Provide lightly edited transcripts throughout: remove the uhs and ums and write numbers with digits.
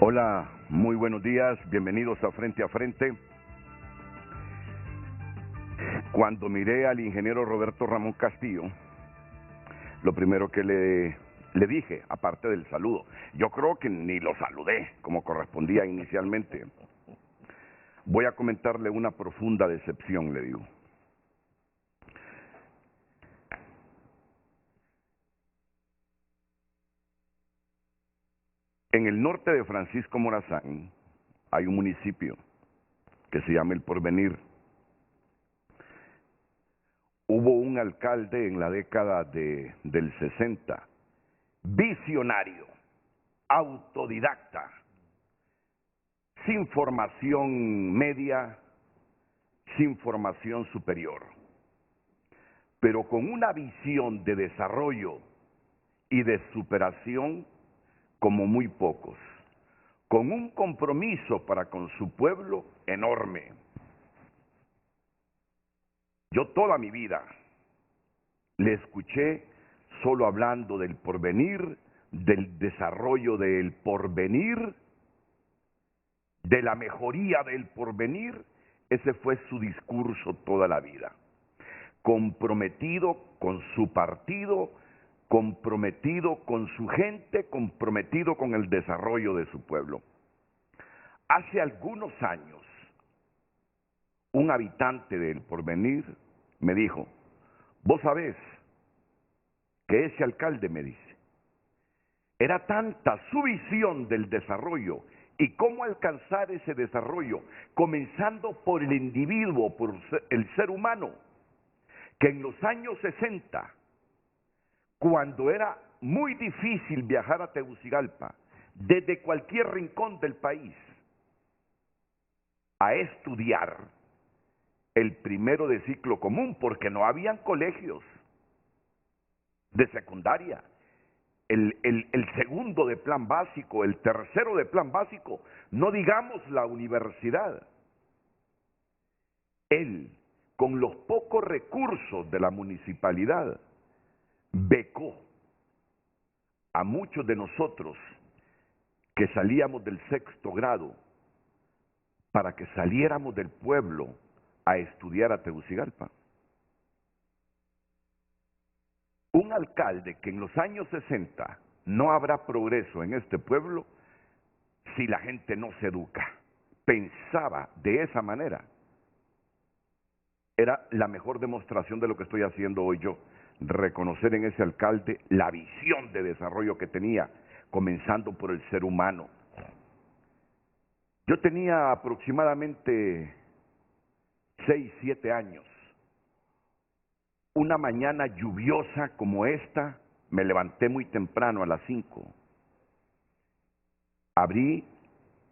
Hola, muy buenos días, bienvenidos a Frente a Frente. Cuando miré al ingeniero Roberto Ramón Castillo, lo primero que le dije, aparte del saludo, yo creo que ni lo saludé como correspondía inicialmente. Voy a comentarle una profunda decepción, le digo. En el norte de Francisco Morazán hay un municipio que se llama El Porvenir. Hubo un alcalde en la década del 60, visionario, autodidacta, sin formación media, sin formación superior, pero con una visión de desarrollo y de superación como muy pocos, con un compromiso para con su pueblo enorme. Yo toda mi vida le escuché solo hablando del porvenir, del desarrollo del porvenir, de la mejoría del porvenir. Ese fue su discurso toda la vida. Comprometido con su partido, comprometido con su gente, comprometido con el desarrollo de su pueblo. Hace algunos años, un habitante del Porvenir me dijo: vos sabés que ese alcalde, me dice, era tanta su visión del desarrollo y cómo alcanzar ese desarrollo, comenzando por el individuo, por el ser humano, que en los años 60, cuando era muy difícil viajar a Tegucigalpa, desde cualquier rincón del país, a estudiar el primero de ciclo común, porque no habían colegios de secundaria, el segundo de plan básico, el tercero de plan básico, no digamos la universidad. Él, con los pocos recursos de la municipalidad, becó a muchos de nosotros que salíamos del sexto grado para que saliéramos del pueblo a estudiar a Tegucigalpa. Un alcalde que en los años 60 no habrá progreso en este pueblo si la gente no se educa. Pensaba de esa manera. Era la mejor demostración de lo que estoy haciendo hoy yo. Reconocer en ese alcalde la visión de desarrollo que tenía, comenzando por el ser humano. Yo tenía aproximadamente 6, 7 años. Una mañana lluviosa como esta, me levanté muy temprano a las 5. Abrí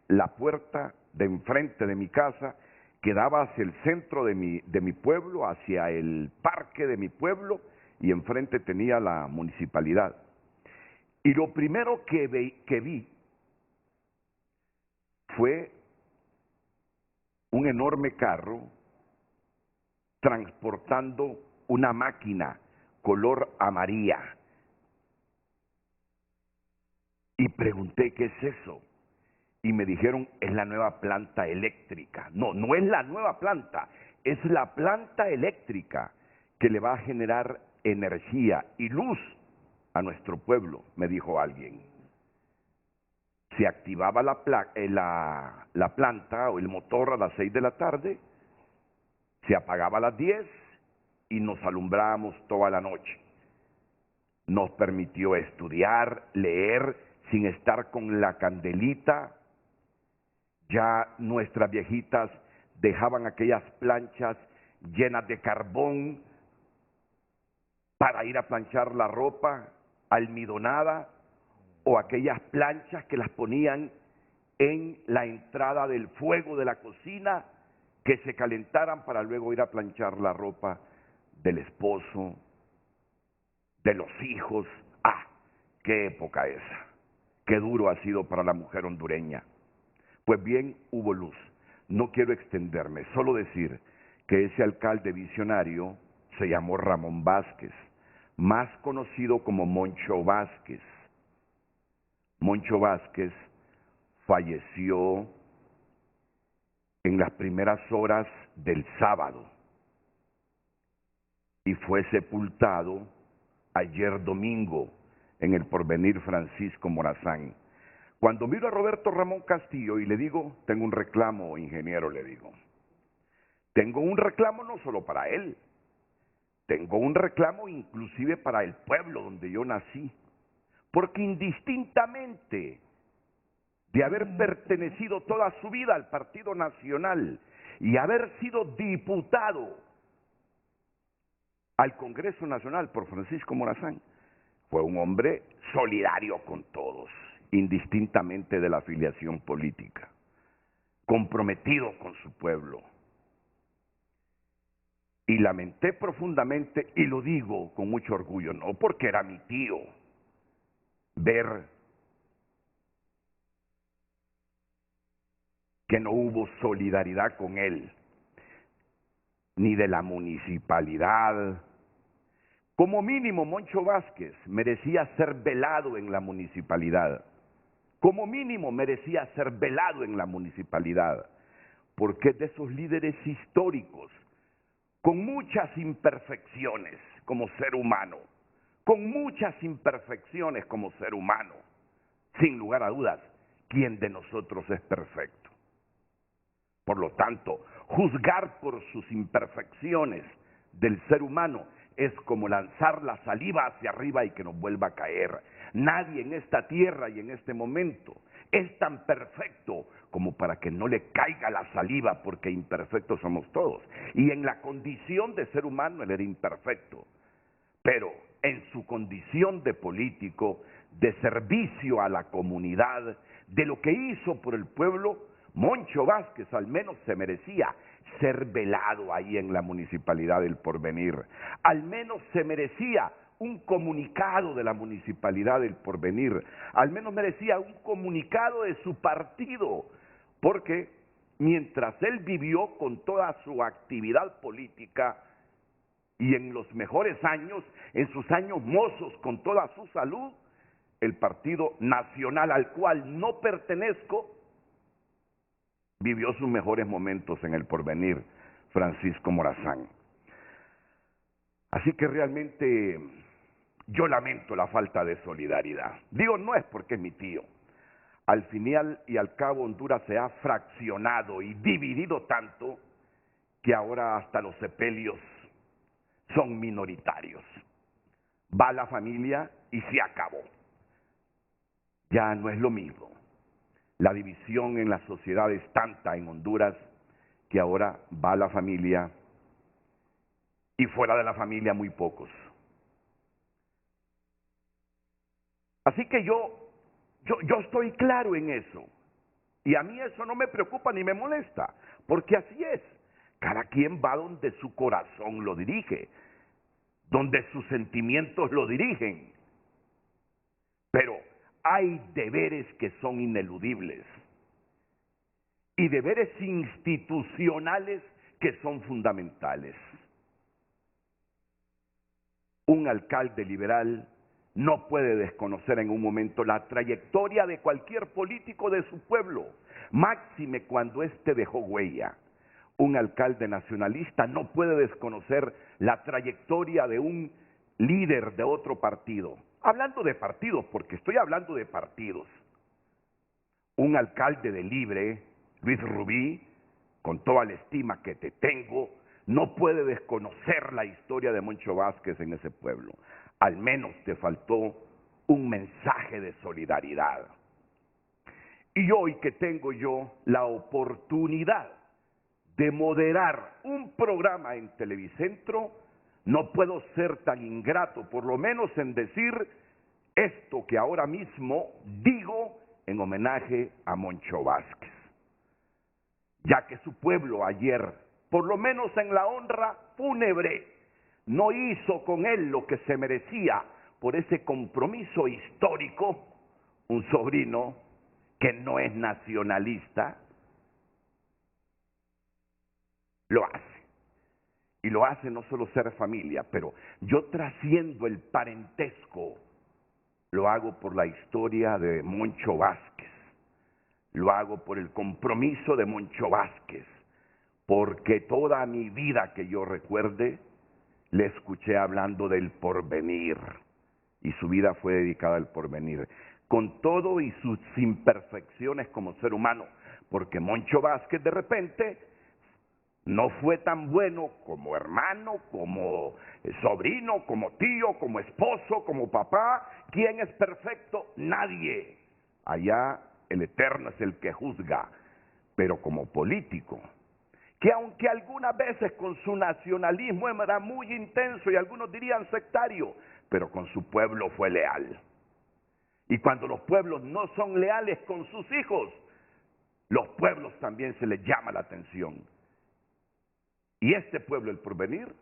la puerta de enfrente de mi casa, que daba hacia el centro de mi pueblo, hacia el parque de mi pueblo, y enfrente tenía la municipalidad. Y lo primero que vi fue un enorme carro transportando una máquina color amarilla. Y pregunté: ¿qué es eso? Y me dijeron: es la nueva planta eléctrica. No, no es la nueva planta, es la planta eléctrica que le va a generar energía y luz a nuestro pueblo, me dijo alguien. Se activaba la planta o el motor a las 6 de la tarde, se apagaba a las 10 y nos alumbrábamos toda la noche. Nos permitió estudiar, leer, sin estar con la candelita. Ya nuestras viejitas dejaban aquellas planchas llenas de carbón para ir a planchar la ropa almidonada, o aquellas planchas que las ponían en la entrada del fuego de la cocina, que se calentaran para luego ir a planchar la ropa del esposo, de los hijos. ¡Ah! ¡Qué época esa! ¡Qué duro ha sido para la mujer hondureña! Pues bien, hubo luz. No quiero extenderme, solo decir que ese alcalde visionario se llamó Ramón Vázquez, más conocido como Moncho Vázquez. Moncho Vázquez falleció en las primeras horas del sábado y fue sepultado ayer domingo en el Porvenir Francisco Morazán. Cuando miro a Roberto Ramón Castillo y le digo, tengo un reclamo, ingeniero, le digo. Tengo un reclamo no solo para él, tengo un reclamo inclusive para el pueblo donde yo nací, porque indistintamente de haber pertenecido toda su vida al Partido Nacional y haber sido diputado al Congreso Nacional por Francisco Morazán, fue un hombre solidario con todos, indistintamente de la afiliación política, comprometido con su pueblo. Y lamenté profundamente, y lo digo con mucho orgullo, no porque era mi tío, ver que no hubo solidaridad con él, ni de la municipalidad. Como mínimo, Moncho Vázquez merecía ser velado en la municipalidad. Como mínimo, merecía ser velado en la municipalidad, porque es de esos líderes históricos, con muchas imperfecciones como ser humano, con muchas imperfecciones como ser humano. Sin lugar a dudas, ¿quién de nosotros es perfecto? Por lo tanto, juzgar por sus imperfecciones del ser humano es como lanzar la saliva hacia arriba y que nos vuelva a caer. Nadie en esta tierra y en este momento es tan perfecto como para que no le caiga la saliva, porque imperfectos somos todos. Y en la condición de ser humano él era imperfecto, pero en su condición de político, de servicio a la comunidad, de lo que hizo por el pueblo, Moncho Vázquez al menos se merecía ser velado ahí en la municipalidad del Porvenir. Al menos se merecía un comunicado de la municipalidad del Porvenir. Al menos merecía un comunicado de su partido, porque mientras él vivió con toda su actividad política y en los mejores años, en sus años mozos con toda su salud, el Partido Nacional al cual no pertenezco vivió sus mejores momentos en el Porvenir Francisco Morazán. Así que realmente yo lamento la falta de solidaridad. Digo, no es porque es mi tío. Al final y al cabo Honduras se ha fraccionado y dividido tanto que ahora hasta los sepelios son minoritarios. Va la familia y se acabó. Ya no es lo mismo. La división en la sociedad es tanta en Honduras que ahora va la familia y fuera de la familia muy pocos. Así que yo estoy claro en eso. Y a mí eso no me preocupa ni me molesta, porque así es. Cada quien va donde su corazón lo dirige, donde sus sentimientos lo dirigen. Pero hay deberes que son ineludibles y deberes institucionales que son fundamentales. Un alcalde liberal no puede desconocer en un momento la trayectoria de cualquier político de su pueblo, máxime cuando éste dejó huella. Un alcalde nacionalista no puede desconocer la trayectoria de un líder de otro partido. Hablando de partidos, porque estoy hablando de partidos. Un alcalde de Libre, Luis Rubí, con toda la estima que te tengo, no puede desconocer la historia de Moncho Vázquez en ese pueblo. Al menos te faltó un mensaje de solidaridad. Y hoy que tengo yo la oportunidad de moderar un programa en Televicentro, no puedo ser tan ingrato, por lo menos en decir esto que ahora mismo digo en homenaje a Moncho Vázquez, ya que su pueblo ayer, por lo menos en la honra fúnebre, no hizo con él lo que se merecía por ese compromiso histórico. Un sobrino que no es nacionalista lo hace. Y lo hace no solo ser familia, pero yo trasciendo el parentesco, lo hago por la historia de Moncho Vázquez, lo hago por el compromiso de Moncho Vázquez, porque toda mi vida que yo recuerde, le escuché hablando del porvenir, y su vida fue dedicada al porvenir, con todo y sus imperfecciones como ser humano, porque Moncho Vázquez de repente no fue tan bueno como hermano, como sobrino, como tío, como esposo, como papá. ¿Quién es perfecto? Nadie. Allá el Eterno es el que juzga, pero como político, que aunque algunas veces con su nacionalismo era muy intenso y algunos dirían sectario, pero con su pueblo fue leal. Y cuando los pueblos no son leales con sus hijos, los pueblos también se les llama la atención. Y este pueblo, el porvenir,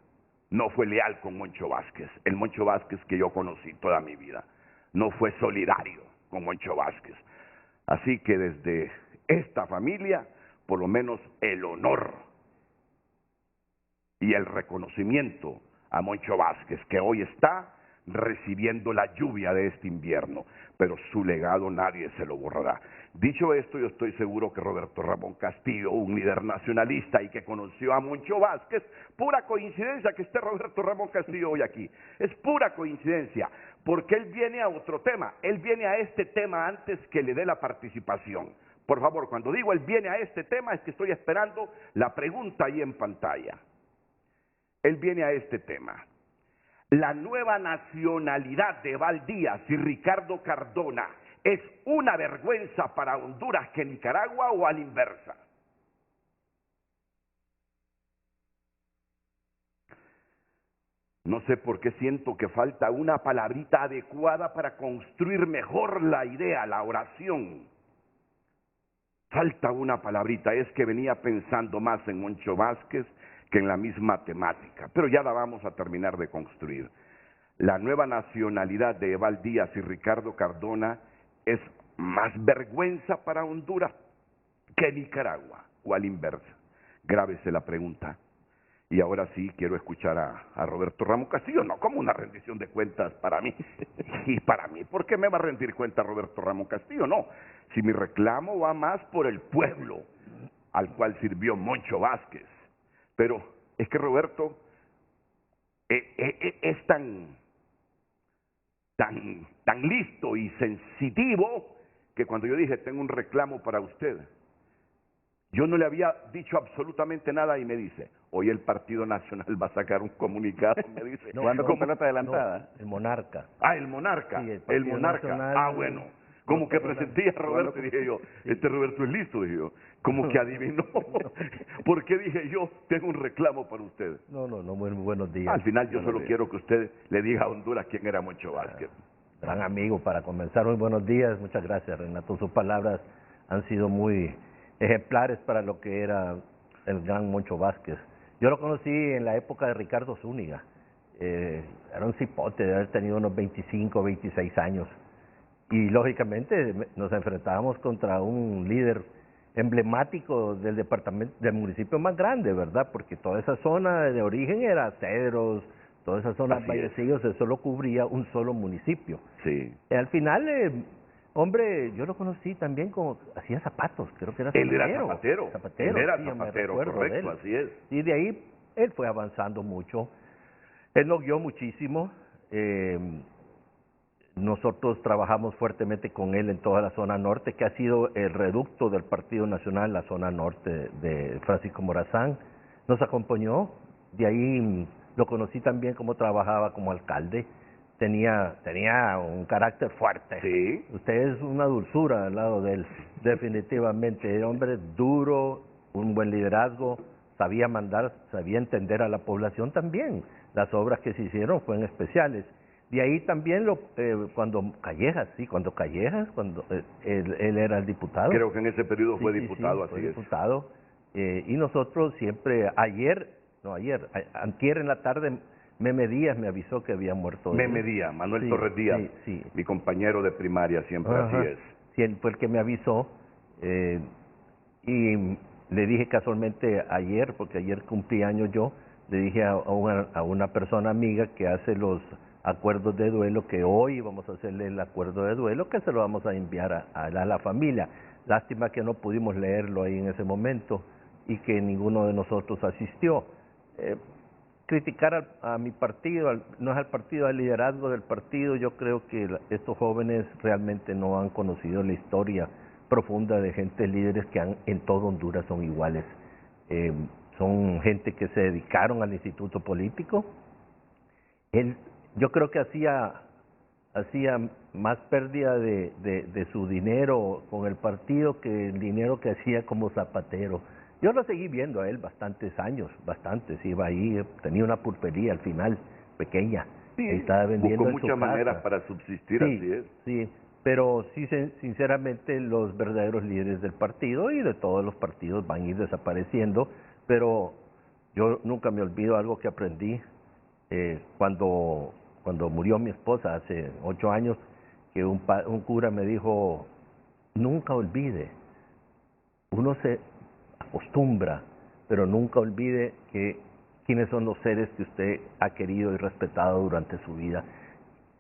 no fue leal con Moncho Vázquez, el Moncho Vázquez que yo conocí toda mi vida. No fue solidario con Moncho Vázquez. Así que desde esta familia, por lo menos el honor y el reconocimiento a Moncho Vázquez, que hoy está recibiendo la lluvia de este invierno, pero su legado nadie se lo borrará. Dicho esto, yo estoy seguro que Roberto Ramón Castillo, un líder nacionalista y que conoció a Moncho Vázquez, pura coincidencia que esté Roberto Ramón Castillo hoy aquí, es pura coincidencia, porque él viene a otro tema, él viene a este tema antes que le dé la participación. Por favor, cuando digo él viene a este tema, es que estoy esperando la pregunta ahí en pantalla. Él viene a este tema. La nueva nacionalidad de Eval Díaz y Ricardo Cardona es una vergüenza para Honduras que Nicaragua, o a la inversa. No sé por qué siento que falta una palabrita adecuada para construir mejor la idea, la oración. Falta una palabrita, es que venía pensando más en Moncho Vázquez que en la misma temática, pero ya la vamos a terminar de construir. La nueva nacionalidad de Eval Díaz y Ricardo Cardona es más vergüenza para Honduras que Nicaragua, o a la inversa. Grábese la pregunta. Y ahora sí quiero escuchar a Roberto Ramón Castillo, no como una rendición de cuentas para mí. Y para mí, ¿por qué me va a rendir cuenta Roberto Ramón Castillo? No, si mi reclamo va más por el pueblo al cual sirvió Moncho Vázquez. Pero es que Roberto es tan listo y sensitivo que cuando yo dije tengo un reclamo para usted, yo no le había dicho absolutamente nada y me dice, hoy el Partido Nacional va a sacar un comunicado, me dice. ¿Jugando con pelota adelantada? No, el Monarca. Ah, el Monarca, Sí, el Monarca. Nacional, ah, bueno. Como que presenté a Roberto y dije yo, este Roberto es listo, dije yo. Como que adivinó. ¿Por qué dije yo, tengo un reclamo para usted? No, muy buenos días. Al final yo solo quiero que usted le diga a Honduras quién era Moncho Vázquez. Gran amigo, para comenzar, muy buenos días. Muchas gracias, Renato. Sus palabras han sido muy ejemplares para lo que era el gran Moncho Vázquez. Yo lo conocí en la época de Ricardo Zúñiga. Era un cipote de haber tenido unos 25, 26 años. Y lógicamente nos enfrentábamos contra un líder emblemático del departamento, del municipio más grande, ¿verdad? Porque toda esa zona de origen era Cedros, toda esa zona de Vallecillos, eso lo cubría un solo municipio. Sí. Y al final, hombre, yo lo conocí también como hacía zapatos, creo que era Él zapatero. era zapatero. Él era zapatero, correcto, así es. Y de ahí él fue avanzando mucho. Él nos guió muchísimo. Nosotros trabajamos fuertemente con él en toda la zona norte, que ha sido el reducto del Partido Nacional, la zona norte de Francisco Morazán. Nos acompañó, de ahí lo conocí también cómo trabajaba como alcalde. Tenía un carácter fuerte. Sí. Usted es una dulzura al lado de él, definitivamente. Era hombre duro, un buen liderazgo, sabía mandar, sabía entender a la población también. Las obras que se hicieron fueron especiales. De ahí también cuando Callejas, cuando él era el diputado. Creo que en ese periodo fue Sí, diputado, fue así es. diputado. Y nosotros siempre, antier en la tarde, Meme Díaz me avisó que había muerto. Meme Díaz, Manuel Torres Díaz, mi compañero de primaria, siempre. Ajá. Así es. Sí, él fue el que me avisó. Y le dije casualmente ayer, porque ayer cumplí años yo, le dije a una persona amiga que hace los acuerdos de duelo, que hoy vamos a hacerle el acuerdo de duelo, que se lo vamos a enviar a la familia. Lástima que no pudimos leerlo ahí en ese momento y que ninguno de nosotros asistió. Criticar a mi partido, no es al partido, al liderazgo del partido. Yo creo que estos jóvenes realmente no han conocido la historia profunda de gente líderes que en todo Honduras son iguales. Son gente que se dedicaron al instituto político. Yo creo que hacía más pérdida de su dinero con el partido que el dinero que hacía como zapatero. Yo lo seguí viendo a él bastantes años, iba ahí, tenía una pulpería al final, pequeña, sí, estaba vendiendo buscó en su muchas casa. maneras para subsistir, Sí, así es. Sí, pero sí, sinceramente los verdaderos líderes del partido y de todos los partidos van a ir desapareciendo, pero yo nunca me olvido algo que aprendí cuando murió mi esposa hace 8 años, que un cura me dijo, nunca olvide, uno se acostumbra, pero nunca olvide quiénes son los seres que usted ha querido y respetado durante su vida.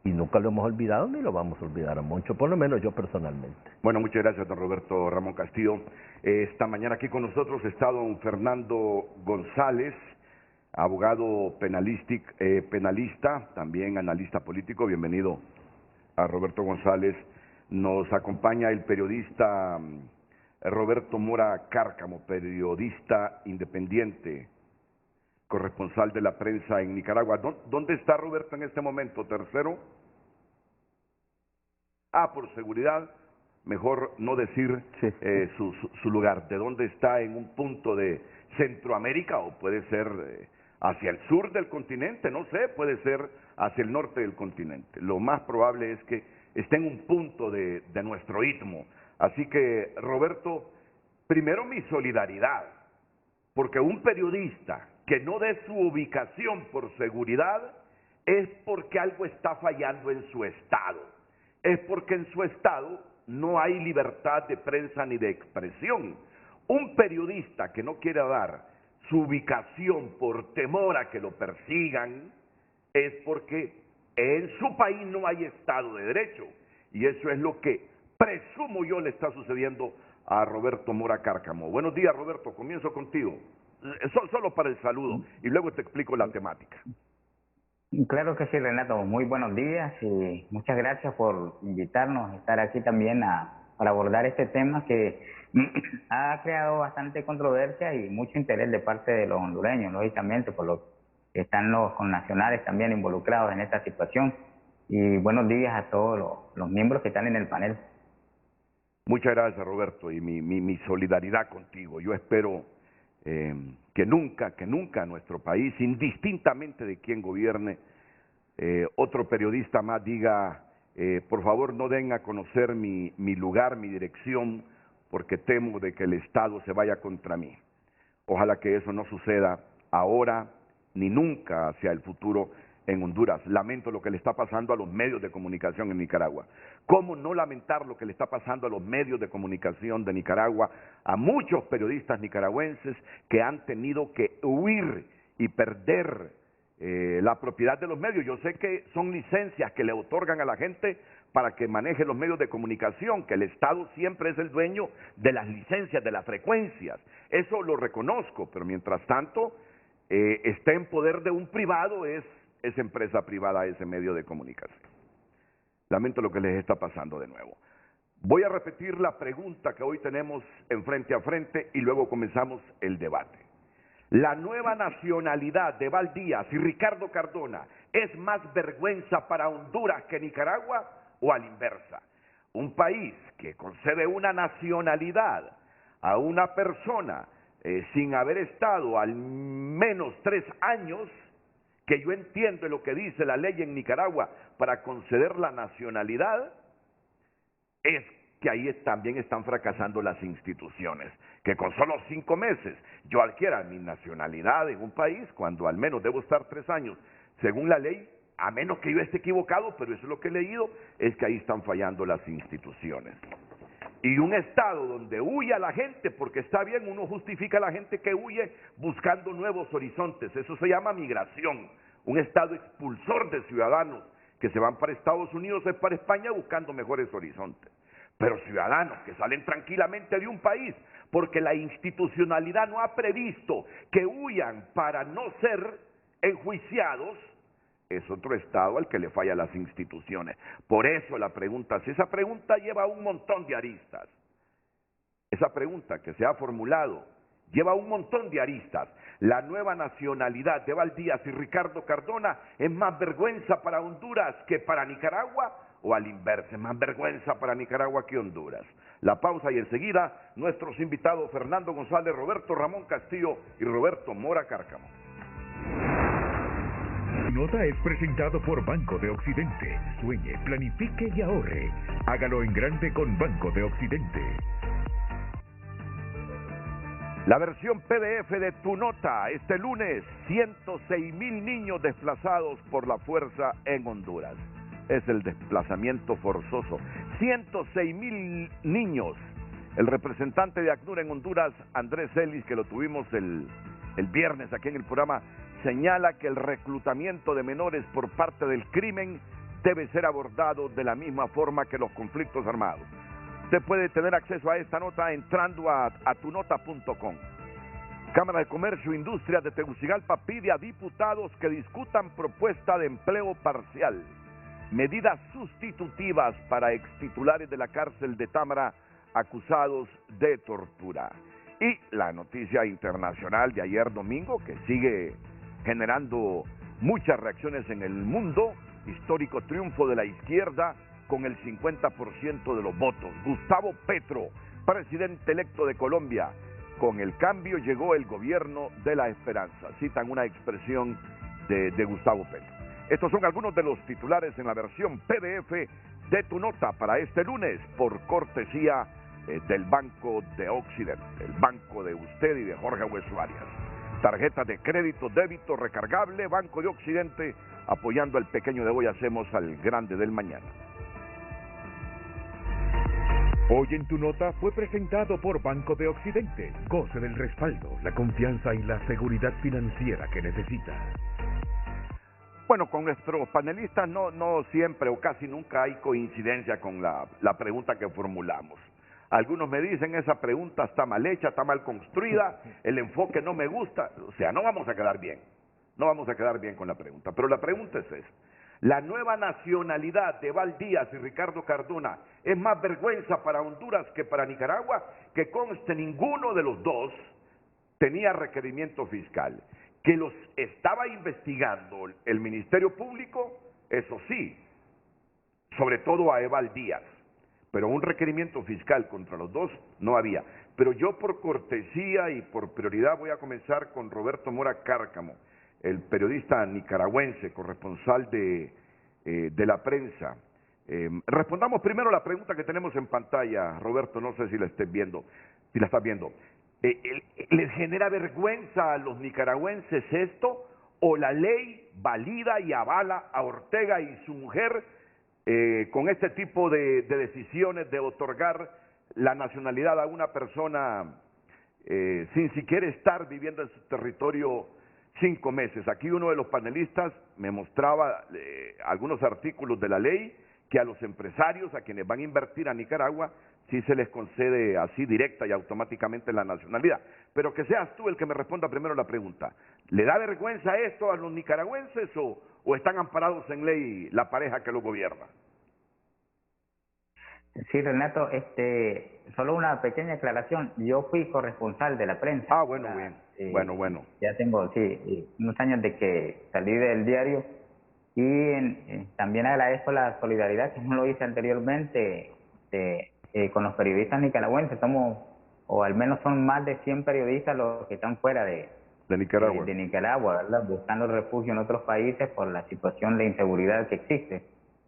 Y nunca lo hemos olvidado ni lo vamos a olvidar a mucho, por lo menos yo personalmente. Bueno, muchas gracias, don Roberto Ramón Castillo. Esta mañana aquí con nosotros está don Fernando González, abogado penalista, también analista político. Bienvenido a Roberto González. Nos acompaña el periodista Roberto Mora Cárcamo, periodista independiente, corresponsal de la prensa en Nicaragua. ¿Dónde está Roberto en este momento? ¿Tercero? Por seguridad, mejor no decir Sí. su lugar. ¿De dónde está? ¿En un punto de Centroamérica o puede ser hacia el sur del continente? No sé, puede ser hacia el norte del continente. Lo más probable es que esté en un punto de nuestro istmo. Así que, Roberto, primero mi solidaridad, porque un periodista que no dé su ubicación por seguridad es porque algo está fallando en su estado. Es porque en su estado no hay libertad de prensa ni de expresión. Un periodista que no quiera dar su ubicación por temor a que lo persigan es porque en su país no hay Estado de Derecho. Y eso es lo que presumo yo le está sucediendo a Roberto Mora Cárcamo. Buenos días, Roberto, comienzo contigo. Solo para el saludo y luego te explico la temática. Claro que sí, Renato. Muy buenos días y muchas gracias por invitarnos a estar aquí también para abordar este tema que ha creado bastante controversia y mucho interés de parte de los hondureños, lógicamente, por lo que están los connacionales también involucrados en esta situación. Y buenos días a todos los miembros que están en el panel. Muchas gracias, Roberto, y mi solidaridad contigo. Yo espero que nunca nuestro país, indistintamente de quién gobierne, otro periodista más diga, por favor no den a conocer mi lugar, mi dirección, porque temo de que el Estado se vaya contra mí. Ojalá que eso no suceda ahora ni nunca hacia el futuro en Honduras. Lamento lo que le está pasando a los medios de comunicación en Nicaragua. ¿Cómo no lamentar lo que le está pasando a los medios de comunicación de Nicaragua, a muchos periodistas nicaragüenses que han tenido que huir y perder la propiedad de los medios? Yo sé que son licencias que le otorgan a la gente para que maneje los medios de comunicación, que el Estado siempre es el dueño de las licencias, de las frecuencias. Eso lo reconozco, pero mientras tanto está en poder de un privado, es empresa privada, ese medio de comunicación. Lamento lo que les está pasando de nuevo. Voy a repetir la pregunta que hoy tenemos en Frente a Frente y luego comenzamos el debate. ¿La nueva nacionalidad de Val Díaz y Ricardo Cardona es más vergüenza para Honduras que Nicaragua o a la inversa? Un país que concede una nacionalidad a una persona sin haber estado al menos 3 años, que yo entiendo lo que dice la ley en Nicaragua para conceder la nacionalidad, es que ahí también están fracasando las instituciones, que con solo 5 meses yo adquiera mi nacionalidad en un país, cuando al menos debo estar 3 años, según la ley, a menos que yo esté equivocado, pero eso es lo que he leído, es que ahí están fallando las instituciones. Y un Estado donde huye a la gente, porque está bien, uno justifica a la gente que huye buscando nuevos horizontes, eso se llama migración. Un Estado expulsor de ciudadanos que se van para Estados Unidos o para España buscando mejores horizontes. Pero ciudadanos que salen tranquilamente de un país porque la institucionalidad no ha previsto que huyan para no ser enjuiciados, es otro Estado al que le falla las instituciones. Por eso la pregunta, si esa pregunta lleva un montón de aristas, esa pregunta que se ha formulado lleva un montón de aristas. La nueva nacionalidad de Valdías y Ricardo Cardona es más vergüenza para Honduras que para Nicaragua, o al inverso, más vergüenza para Nicaragua que Honduras. La pausa y enseguida nuestros invitados Fernando González, Roberto Ramón Castillo y Roberto Mora Cárcamo. Nota es presentado por Banco de Occidente. Sueñe, planifique y ahorre. Hágalo en grande con Banco de Occidente. La versión PDF de Tu Nota, este lunes, 106,000 niños desplazados por la fuerza en Honduras. Es el desplazamiento forzoso. 106,000 niños. El representante de ACNUR en Honduras, Andrés Celis, que lo tuvimos el viernes aquí en el programa, señala que el reclutamiento de menores por parte del crimen debe ser abordado de la misma forma que los conflictos armados. Usted puede tener acceso a esta nota entrando a tunota.com. Cámara de Comercio e Industria de Tegucigalpa pide a diputados que discutan propuesta de empleo parcial, medidas sustitutivas para extitulares de la cárcel de Támara acusados de tortura. Y la noticia internacional de ayer domingo, que sigue generando muchas reacciones en el mundo: histórico triunfo de la izquierda con el 50% de los votos. Gustavo Petro, presidente electo de Colombia: con el cambio llegó el gobierno de la esperanza. Citan una expresión de Gustavo Petro. Estos son algunos de los titulares en la versión PDF de Tu Nota para este lunes, por cortesía del Banco de Occidente, el banco de usted y de Jorge Hueso Arias. Tarjeta de crédito, débito, recargable, Banco de Occidente, apoyando al pequeño de hoy, hacemos al grande del mañana. Hoy en Tu Nota fue presentado por Banco de Occidente. Goce del respaldo, la confianza y la seguridad financiera que necesita. Bueno, con nuestros panelistas no siempre o casi nunca hay coincidencia con la pregunta que formulamos. Algunos me dicen, esa pregunta está mal hecha, está mal construida, el enfoque no me gusta. O sea, no vamos a quedar bien. No vamos a quedar bien con la pregunta. Pero la pregunta es esta: ¿la nueva nacionalidad de Valdías y Ricardo Cardona es más vergüenza para Honduras que para Nicaragua? Que conste, ninguno de los dos tenía requerimiento fiscal. Que los estaba investigando el Ministerio Público, eso sí, sobre todo a Eval Díaz, pero un requerimiento fiscal contra los dos no había. Pero yo, por cortesía y por prioridad, voy a comenzar con Roberto Mora Cárcamo, el periodista nicaragüense, corresponsal de la prensa. Respondamos primero la pregunta que tenemos en pantalla, Roberto, no sé si la estás viendo. ¿Les genera vergüenza a los nicaragüenses esto, o la ley valida y avala a Ortega y su mujer con este tipo de decisiones de otorgar la nacionalidad a una persona sin siquiera estar viviendo en su territorio 5 meses? Aquí uno de los panelistas me mostraba algunos artículos de la ley que a los empresarios, a quienes van a invertir a Nicaragua, sí se les concede así directa y automáticamente la nacionalidad. Pero que seas tú el que me responda primero la pregunta. ¿Le da vergüenza esto a los nicaragüenses o están amparados en ley la pareja que lo gobierna? Sí, Renato, solo una pequeña aclaración. Yo fui corresponsal de la prensa. Ah, bueno, bien. Bueno. Ya tengo, unos años de que salí del diario, y también agradezco la solidaridad, que no lo hice anteriormente, con los periodistas nicaragüenses. Somos, o al menos son más de 100 periodistas los que están fuera de Nicaragua. De Nicaragua, ¿verdad? Buscando refugio en otros países por la situación de inseguridad que existe.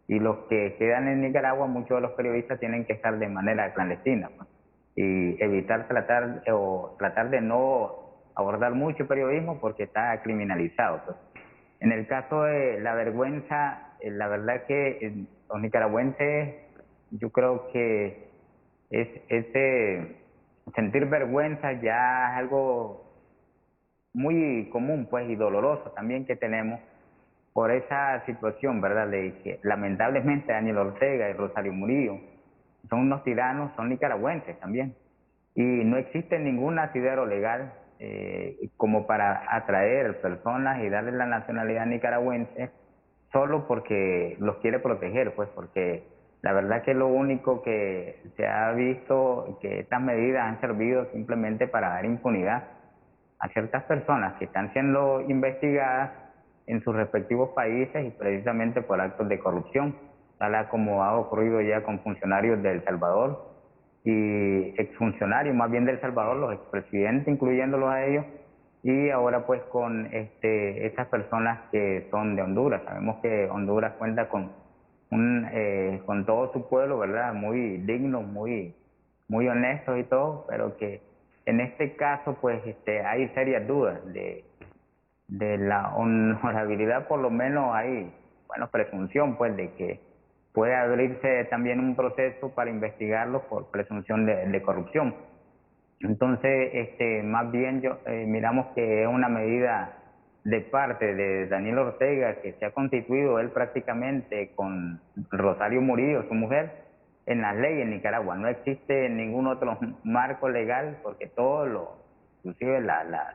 Y los que quedan en Nicaragua, muchos de los periodistas tienen que estar de manera clandestina, pues, y evitar tratar de no abordar mucho periodismo porque está criminalizado, pues. En el caso de la vergüenza, la verdad que los nicaragüenses, yo creo que sentir vergüenza ya es algo muy común, pues, y doloroso también que tenemos, por esa situación, ¿verdad? De que lamentablemente Daniel Ortega y Rosario Murillo son unos tiranos, son nicaragüenses también. Y no existe ningún asidero legal como para atraer personas y darles la nacionalidad nicaragüense solo porque los quiere proteger, pues porque la verdad que lo único que se ha visto que estas medidas han servido simplemente para dar impunidad a ciertas personas que están siendo investigadas en sus respectivos países y precisamente por actos de corrupción, tal como ha ocurrido ya con funcionarios de El Salvador y exfuncionarios más bien de El Salvador, los expresidentes incluyéndolos a ellos, y ahora pues con estas personas que son de Honduras. Sabemos que Honduras cuenta con con todo su pueblo, ¿verdad? Muy digno, muy honestos y todo, pero que en este caso pues hay serias dudas de la honorabilidad. Por lo menos hay, bueno, presunción pues de que puede abrirse también un proceso para investigarlo por presunción de corrupción. Entonces, más bien miramos que es una medida de parte de Daniel Ortega, que se ha constituido él prácticamente con Rosario Murillo, su mujer, en las leyes en Nicaragua. No existe ningún otro marco legal porque inclusive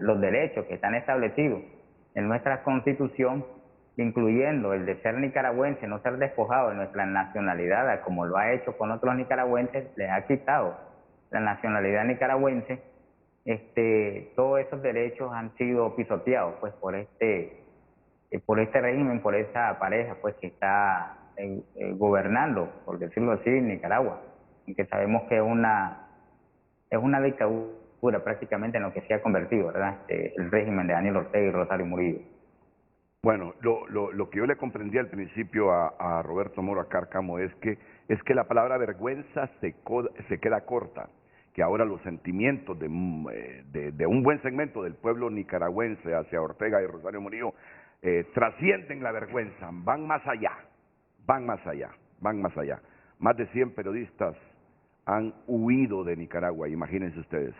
los derechos que están establecidos en nuestra Constitución, incluyendo el de ser nicaragüense, no ser despojado de nuestra nacionalidad, como lo ha hecho con otros nicaragüenses, les ha quitado la nacionalidad nicaragüense. Todos esos derechos han sido pisoteados pues por este régimen, por esa pareja pues que está gobernando, por decirlo así, Nicaragua, y que sabemos que es una dictadura prácticamente en lo que se ha convertido, ¿verdad? El régimen de Daniel Ortega y Rosario Murillo. Bueno, lo que yo le comprendí al principio a Roberto Mora Cárcamo es que la palabra vergüenza se queda corta, que ahora los sentimientos de un buen segmento del pueblo nicaragüense hacia Ortega y Rosario Murillo trascienden la vergüenza, van más allá. Más de 100 periodistas han huido de Nicaragua, imagínense ustedes.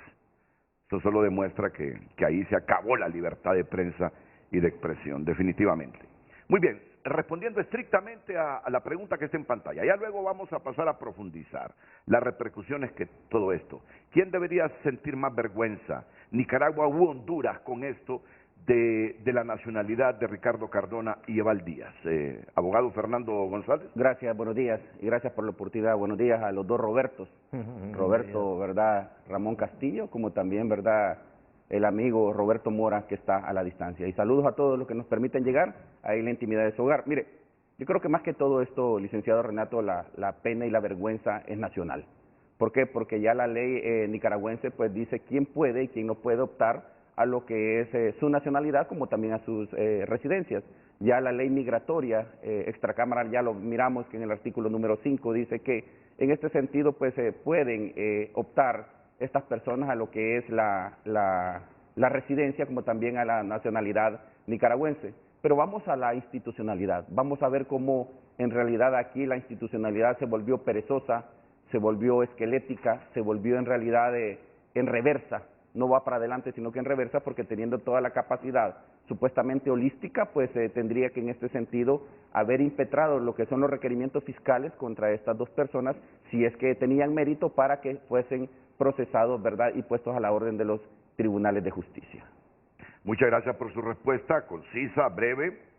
Eso solo demuestra que ahí se acabó la libertad de prensa y de expresión, definitivamente. Muy bien, respondiendo estrictamente a la pregunta que está en pantalla, ya luego vamos a pasar a profundizar las repercusiones que todo esto. ¿Quién debería sentir más vergüenza? ¿Nicaragua u Honduras con esto de la nacionalidad de Ricardo Cardona y Eval Díaz? Abogado Fernando González. Gracias, buenos días, y gracias por la oportunidad. Buenos días a los dos Robertos, Roberto, ¿verdad?, Ramón Castillo, como también, ¿verdad?, el amigo Roberto Mora, que está a la distancia. Y saludos a todos los que nos permiten llegar ahí en la intimidad de su hogar. Mire, yo creo que más que todo esto, licenciado Renato, la pena y la vergüenza es nacional. ¿Por qué? Porque ya la ley nicaragüense pues dice quién puede y quién no puede optar a lo que es su nacionalidad, como también a sus residencias. Ya la ley migratoria extracámara, ya lo miramos que en el artículo número 5 dice que en este sentido pues pueden optar estas personas a lo que es la residencia, como también a la nacionalidad nicaragüense. Pero vamos a la institucionalidad, vamos a ver cómo en realidad aquí la institucionalidad se volvió perezosa, se volvió esquelética, se volvió en realidad en reversa. No va para adelante, sino que en reversa, porque teniendo toda la capacidad supuestamente holística, pues tendría que en este sentido haber impetrado lo que son los requerimientos fiscales contra estas dos personas, si es que tenían mérito para que fuesen procesados, ¿verdad?, y puestos a la orden de los tribunales de justicia. Muchas gracias por su respuesta, concisa, breve.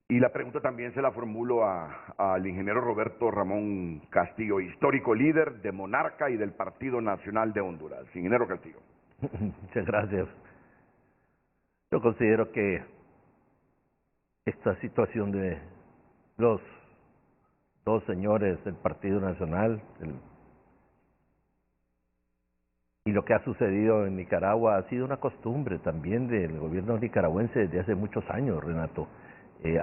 Y la pregunta también se la formulo al ingeniero Roberto Ramón Castillo, histórico líder de Monarca y del Partido Nacional de Honduras. Ingeniero Castillo. Muchas gracias. Yo considero que esta situación de los dos señores del Partido Nacional y lo que ha sucedido en Nicaragua ha sido una costumbre también del gobierno nicaragüense desde hace muchos años, Renato.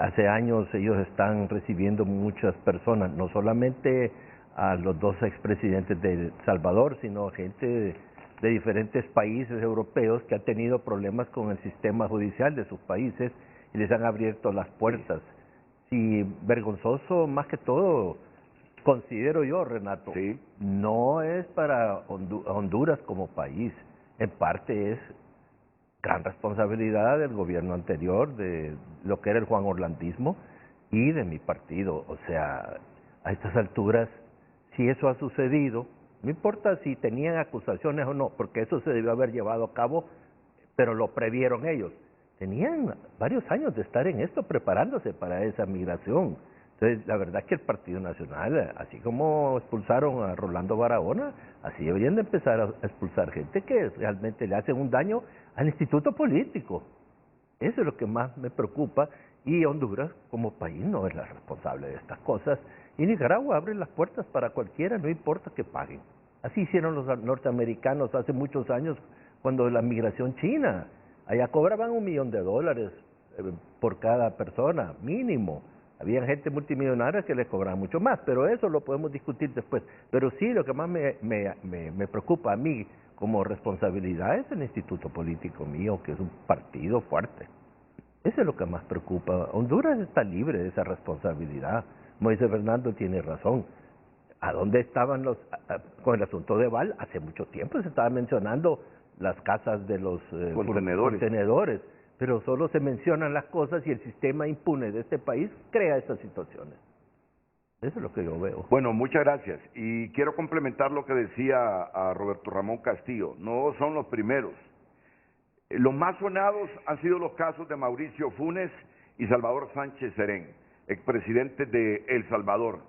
Hace años ellos están recibiendo muchas personas, no solamente a los dos expresidentes de El Salvador, sino a gente de diferentes países europeos que han tenido problemas con el sistema judicial de sus países y les han abierto las puertas. Y vergonzoso más que todo, considero yo, Renato, sí, no es para Honduras como país, en parte es gran responsabilidad del gobierno anterior, de lo que era el Juan Orlandismo y de mi partido. O sea, a estas alturas, si eso ha sucedido, no importa si tenían acusaciones o no, porque eso se debió haber llevado a cabo, pero lo previeron ellos. Tenían varios años de estar en esto, preparándose para esa migración. Entonces, la verdad es que el Partido Nacional, así como expulsaron a Rolando Barahona, así deberían de empezar a expulsar gente que realmente le hacen un daño al instituto político. Eso es lo que más me preocupa, y Honduras como país no es la responsable de estas cosas, y Nicaragua abre las puertas para cualquiera, no importa que paguen. Así hicieron los norteamericanos hace muchos años cuando la migración china, allá cobraban $1 millón por cada persona, mínimo. Había gente multimillonaria que les cobraba mucho más, pero eso lo podemos discutir después. Pero sí, lo que más me preocupa a mí como responsabilidad es el instituto político mío, que es un partido fuerte. Eso es lo que más preocupa. Honduras está libre de esa responsabilidad. Como dice Fernando, tiene razón. ¿A dónde estaban con el asunto de Val? Hace mucho tiempo se estaba mencionando las casas de los contenedores, pero solo se mencionan las cosas y el sistema impune de este país crea estas situaciones. Eso es lo que yo veo. Bueno, muchas gracias. Y quiero complementar lo que decía a Roberto Ramón Castillo. No son los primeros. Los más sonados han sido los casos de Mauricio Funes y Salvador Sánchez Serén, expresidentes de El Salvador,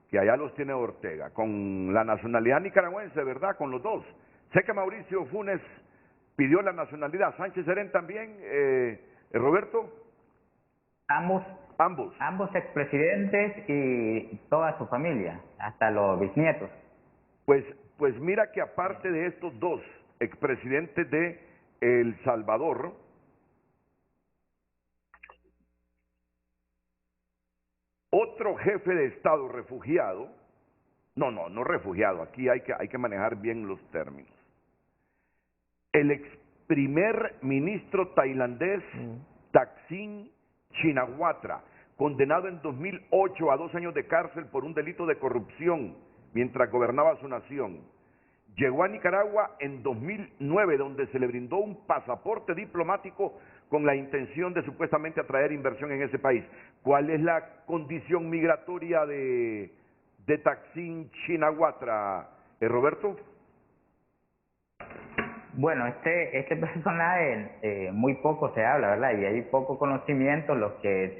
que allá los tiene Ortega, con la nacionalidad nicaragüense, ¿verdad? Con los dos. Sé que Mauricio Funes pidió la nacionalidad, Sánchez Serén también, Roberto. Ambos expresidentes y toda su familia, hasta los bisnietos. Pues mira que aparte de estos dos expresidentes de El Salvador, otro jefe de Estado refugiado, no refugiado, aquí hay que manejar bien los términos. El ex primer ministro tailandés Thaksin Shinawatra, condenado en 2008 a 2 años de cárcel por un delito de corrupción mientras gobernaba su nación, llegó a Nicaragua en 2009, donde se le brindó un pasaporte diplomático con la intención de supuestamente atraer inversión en ese país. ¿Cuál es la condición migratoria de Thaksin Shinawatra, Roberto? Bueno, este personaje muy poco se habla, ¿verdad? Y hay poco conocimiento. Los que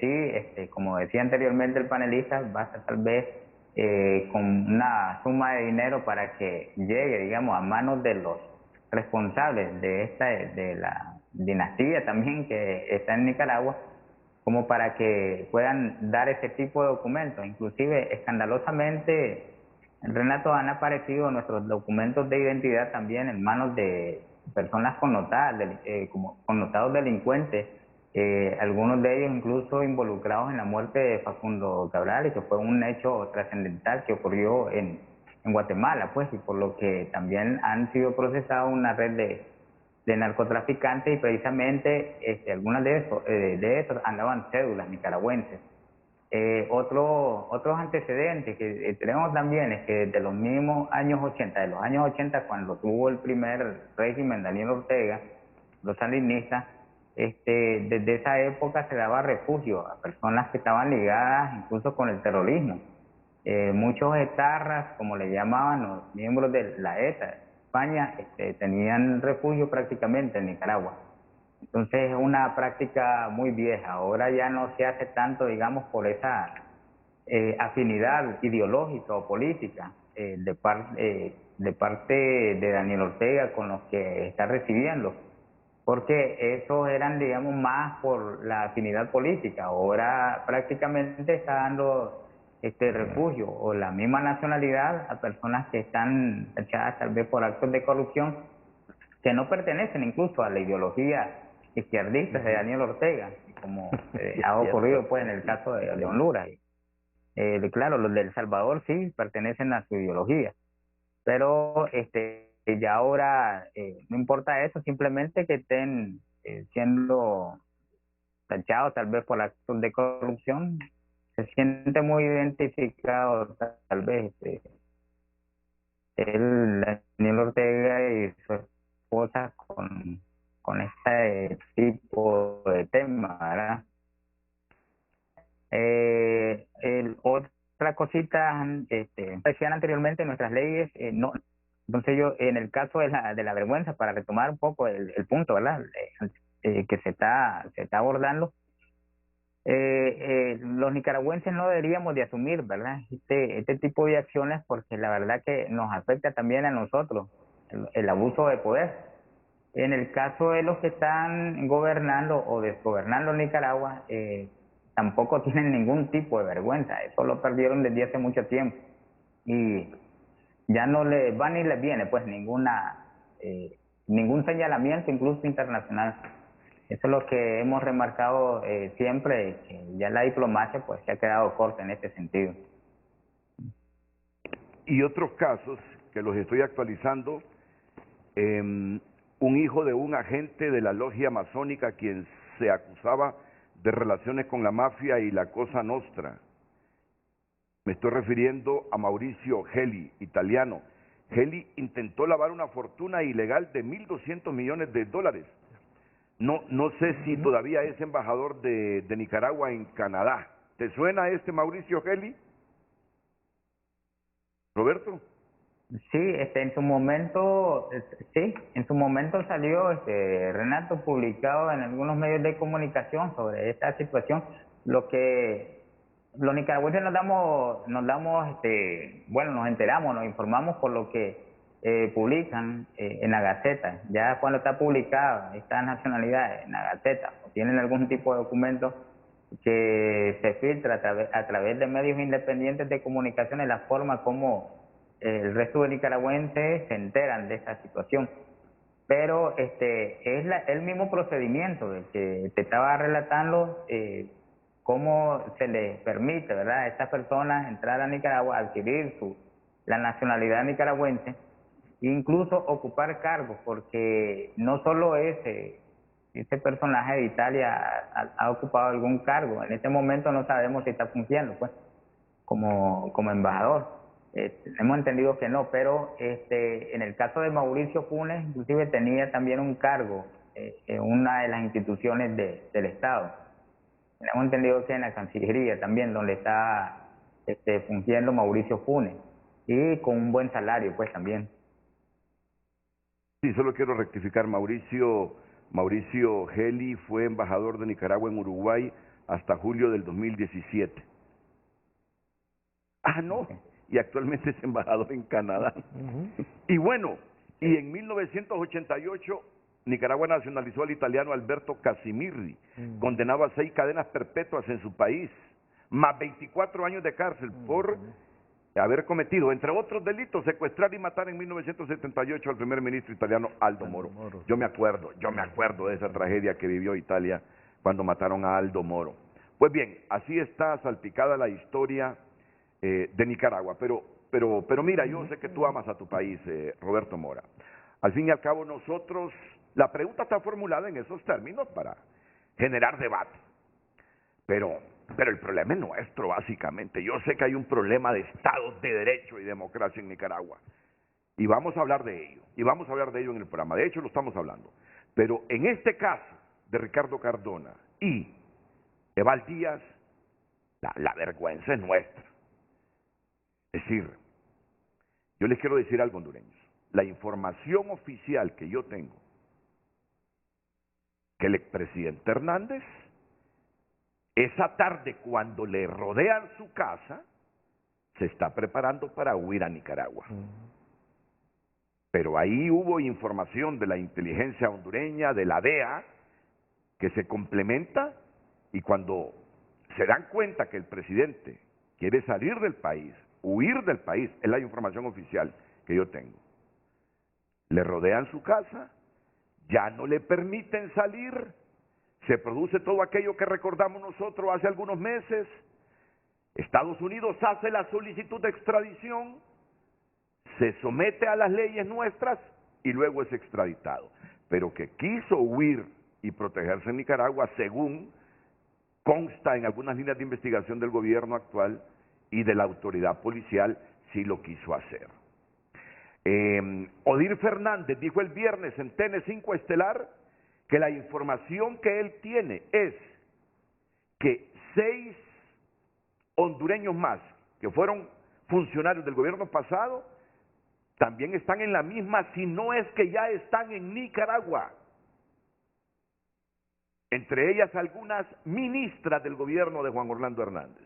sí, como decía anteriormente el panelista, basta tal vez con una suma de dinero para que llegue, digamos, a manos de los responsables de la dinastía también que está en Nicaragua, como para que puedan dar ese tipo de documentos. Inclusive, escandalosamente, Renato, han aparecido nuestros documentos de identidad también en manos de personas connotadas, como connotados delincuentes, algunos de ellos incluso involucrados en la muerte de Facundo Cabral, y que fue un hecho trascendental que ocurrió en Guatemala, pues, y por lo que también han sido procesados una red de narcotraficantes, y precisamente algunas de esos andaban cédulas nicaragüenses. Otros antecedentes que tenemos también es que desde los mismos años 80, de los años 80 cuando tuvo el primer régimen Daniel Ortega, los sandinistas, desde esa época se daba refugio a personas que estaban ligadas incluso con el terrorismo. Muchos etarras, como le llamaban los miembros de la ETA, España, tenían refugio prácticamente en Nicaragua. Entonces es una práctica muy vieja. Ahora ya no se hace tanto, digamos, por esa afinidad ideológica o política de parte de Daniel Ortega con los que está recibiendo, porque esos eran, digamos, más por la afinidad política. Ahora prácticamente está dando refugio o la misma nacionalidad a personas que están tachadas tal vez por actos de corrupción que no pertenecen incluso a la ideología izquierdistas de Daniel Ortega, como ha ocurrido pues en el caso de Honduras. Claro, los de El Salvador sí pertenecen a su ideología, pero ya ahora no importa eso, simplemente que estén siendo tachados tal vez por actos de corrupción. Se siente muy identificado tal vez Daniel Ortega y su esposa con con este tipo de tema, ¿verdad? Otra cosita, decían anteriormente nuestras leyes, no. Entonces yo, en el caso de la vergüenza, para retomar un poco el punto, ¿verdad? Que se está abordando, los nicaragüenses no deberíamos de asumir, ¿verdad? Este tipo de acciones, porque la verdad que nos afecta también a nosotros, el abuso de poder. En el caso de los que están gobernando o desgobernando Nicaragua, tampoco tienen ningún tipo de vergüenza, eso lo perdieron desde hace mucho tiempo. Y ya no les va ni les viene pues ningún señalamiento, incluso internacional. Eso es lo que hemos remarcado siempre, que ya la diplomacia pues se ha quedado corta en este sentido. Y otros casos que los estoy actualizando, un hijo de un agente de la logia masónica quien se acusaba de relaciones con la mafia y la Cosa Nostra. Me estoy refiriendo a Mauricio Geli, italiano. Geli intentó lavar una fortuna ilegal de $1.200 millones. No sé si todavía es embajador de Nicaragua en Canadá. ¿Te suena este Mauricio Geli? ¿Roberto? Sí, en su momento, salió, Renato, publicado en algunos medios de comunicación sobre esta situación. Lo que los nicaragüenses nos enteramos, nos informamos por lo que publican en la Gaceta. Ya cuando está publicada esta nacionalidad en la Gaceta, o tienen algún tipo de documento que se filtra a través de medios independientes de comunicación, es la forma como el resto de nicaragüenses se enteran de esta situación. Pero es el mismo procedimiento del que te estaba relatando, cómo se les permite, ¿verdad?, a estas personas entrar a Nicaragua, adquirir la nacionalidad nicaragüense, incluso ocupar cargos, porque no solo ese personaje de Italia ha ocupado algún cargo. En este momento no sabemos si está fungiendo pues como embajador. Hemos entendido que no, pero en el caso de Mauricio Funes, inclusive tenía también un cargo en una de las instituciones del Estado. Hemos entendido que en la Cancillería también, donde está fungiendo Mauricio Funes, y con un buen salario pues también. Sí, solo quiero rectificar, Mauricio Geli fue embajador de Nicaragua en Uruguay hasta julio del 2017. Ah, no. Okay. Y actualmente es embajador en Canadá. Y bueno, y en 1988 Nicaragua nacionalizó al italiano Alberto Casimiri, condenado a 6 cadenas perpetuas en su país, más 24 años de cárcel por haber cometido, entre otros delitos, secuestrar y matar en 1978 al primer ministro italiano Aldo Moro. Yo me acuerdo de esa tragedia que vivió Italia cuando mataron a Aldo Moro. Pues bien, así está salpicada la historia de Nicaragua, pero mira, yo sé que tú amas a tu país, Roberto Mora. Al fin y al cabo nosotros, la pregunta está formulada en esos términos para generar debate, pero el problema es nuestro, básicamente. Yo sé que hay un problema de Estado de Derecho y democracia en Nicaragua, y vamos a hablar de ello, en el programa. De hecho, lo estamos hablando. Pero en este caso de Ricardo Cardona y Eval Díaz, la vergüenza es nuestra. Es decir, yo les quiero decir algo, hondureños. La información oficial que yo tengo, que el expresidente Hernández, esa tarde cuando le rodean su casa, se está preparando para huir a Nicaragua. Pero ahí hubo información de la inteligencia hondureña, de la DEA, que se complementa, y cuando se dan cuenta que el presidente quiere salir del país, huir del país, es la información oficial que yo tengo. Le rodean su casa, ya no le permiten salir, se produce todo aquello que recordamos nosotros hace algunos meses. Estados Unidos hace la solicitud de extradición, se somete a las leyes nuestras y luego es extraditado. Pero que quiso huir y protegerse en Nicaragua, según consta en algunas líneas de investigación del gobierno actual y de la autoridad policial, sí lo quiso hacer. Odir Fernández dijo el viernes en TN5 Estelar que la información que él tiene es que 6 hondureños más, que fueron funcionarios del gobierno pasado, también están en la misma, si no es que ya están en Nicaragua. Entre ellas algunas ministras del gobierno de Juan Orlando Hernández.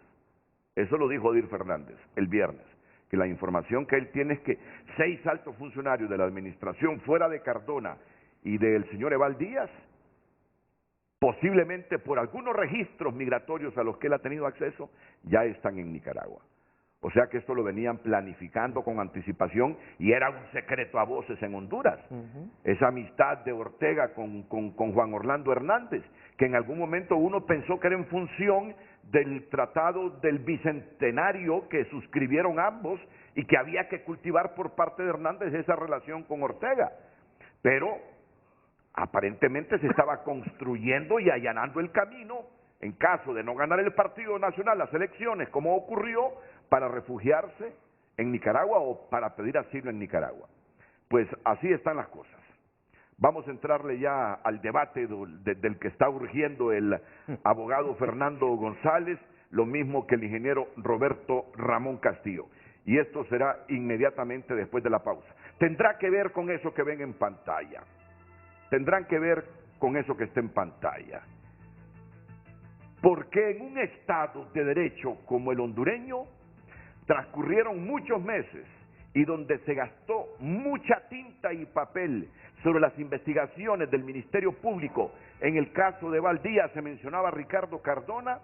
Eso lo dijo Odir Fernández el viernes, que la información que él tiene es que 6 altos funcionarios de la administración fuera de Cardona y del señor Eval Díaz, posiblemente por algunos registros migratorios a los que él ha tenido acceso, ya están en Nicaragua. O sea que esto lo venían planificando con anticipación y era un secreto a voces en Honduras. Esa amistad de Ortega con Juan Orlando Hernández, que en algún momento uno pensó que era en función del tratado del Bicentenario que suscribieron ambos y que había que cultivar por parte de Hernández esa relación con Ortega. Pero aparentemente se estaba construyendo y allanando el camino en caso de no ganar el Partido Nacional las elecciones, como ocurrió, para refugiarse en Nicaragua o para pedir asilo en Nicaragua. Pues así están las cosas. Vamos a entrarle ya al debate del que está urgiendo el abogado Fernando González, lo mismo que el ingeniero Roberto Ramón Castillo. Y esto será inmediatamente después de la pausa. Tendrá que ver con eso que ven en pantalla. Tendrán que ver con eso que está en pantalla. Porque en un Estado de derecho como el hondureño, transcurrieron muchos meses y donde se gastó mucha tinta y papel sobre las investigaciones del Ministerio Público. En el caso de Eval Díaz se mencionaba a Ricardo Cardona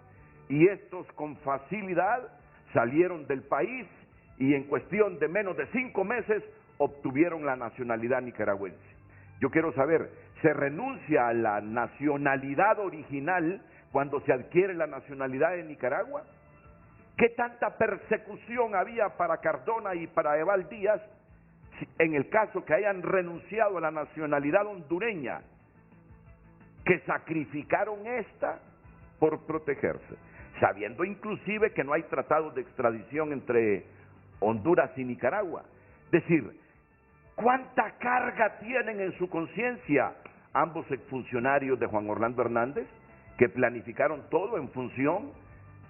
y estos con facilidad salieron del país y en cuestión de menos de 5 meses obtuvieron la nacionalidad nicaragüense. Yo quiero saber, ¿se renuncia a la nacionalidad original cuando se adquiere la nacionalidad de Nicaragua? ¿Qué tanta persecución había para Cardona y para Eval Díaz en el caso que hayan renunciado a la nacionalidad hondureña, que sacrificaron esta por protegerse, sabiendo inclusive que no hay tratados de extradición entre Honduras y Nicaragua? Es decir, ¿cuánta carga tienen en su conciencia ambos exfuncionarios de Juan Orlando Hernández, que planificaron todo en función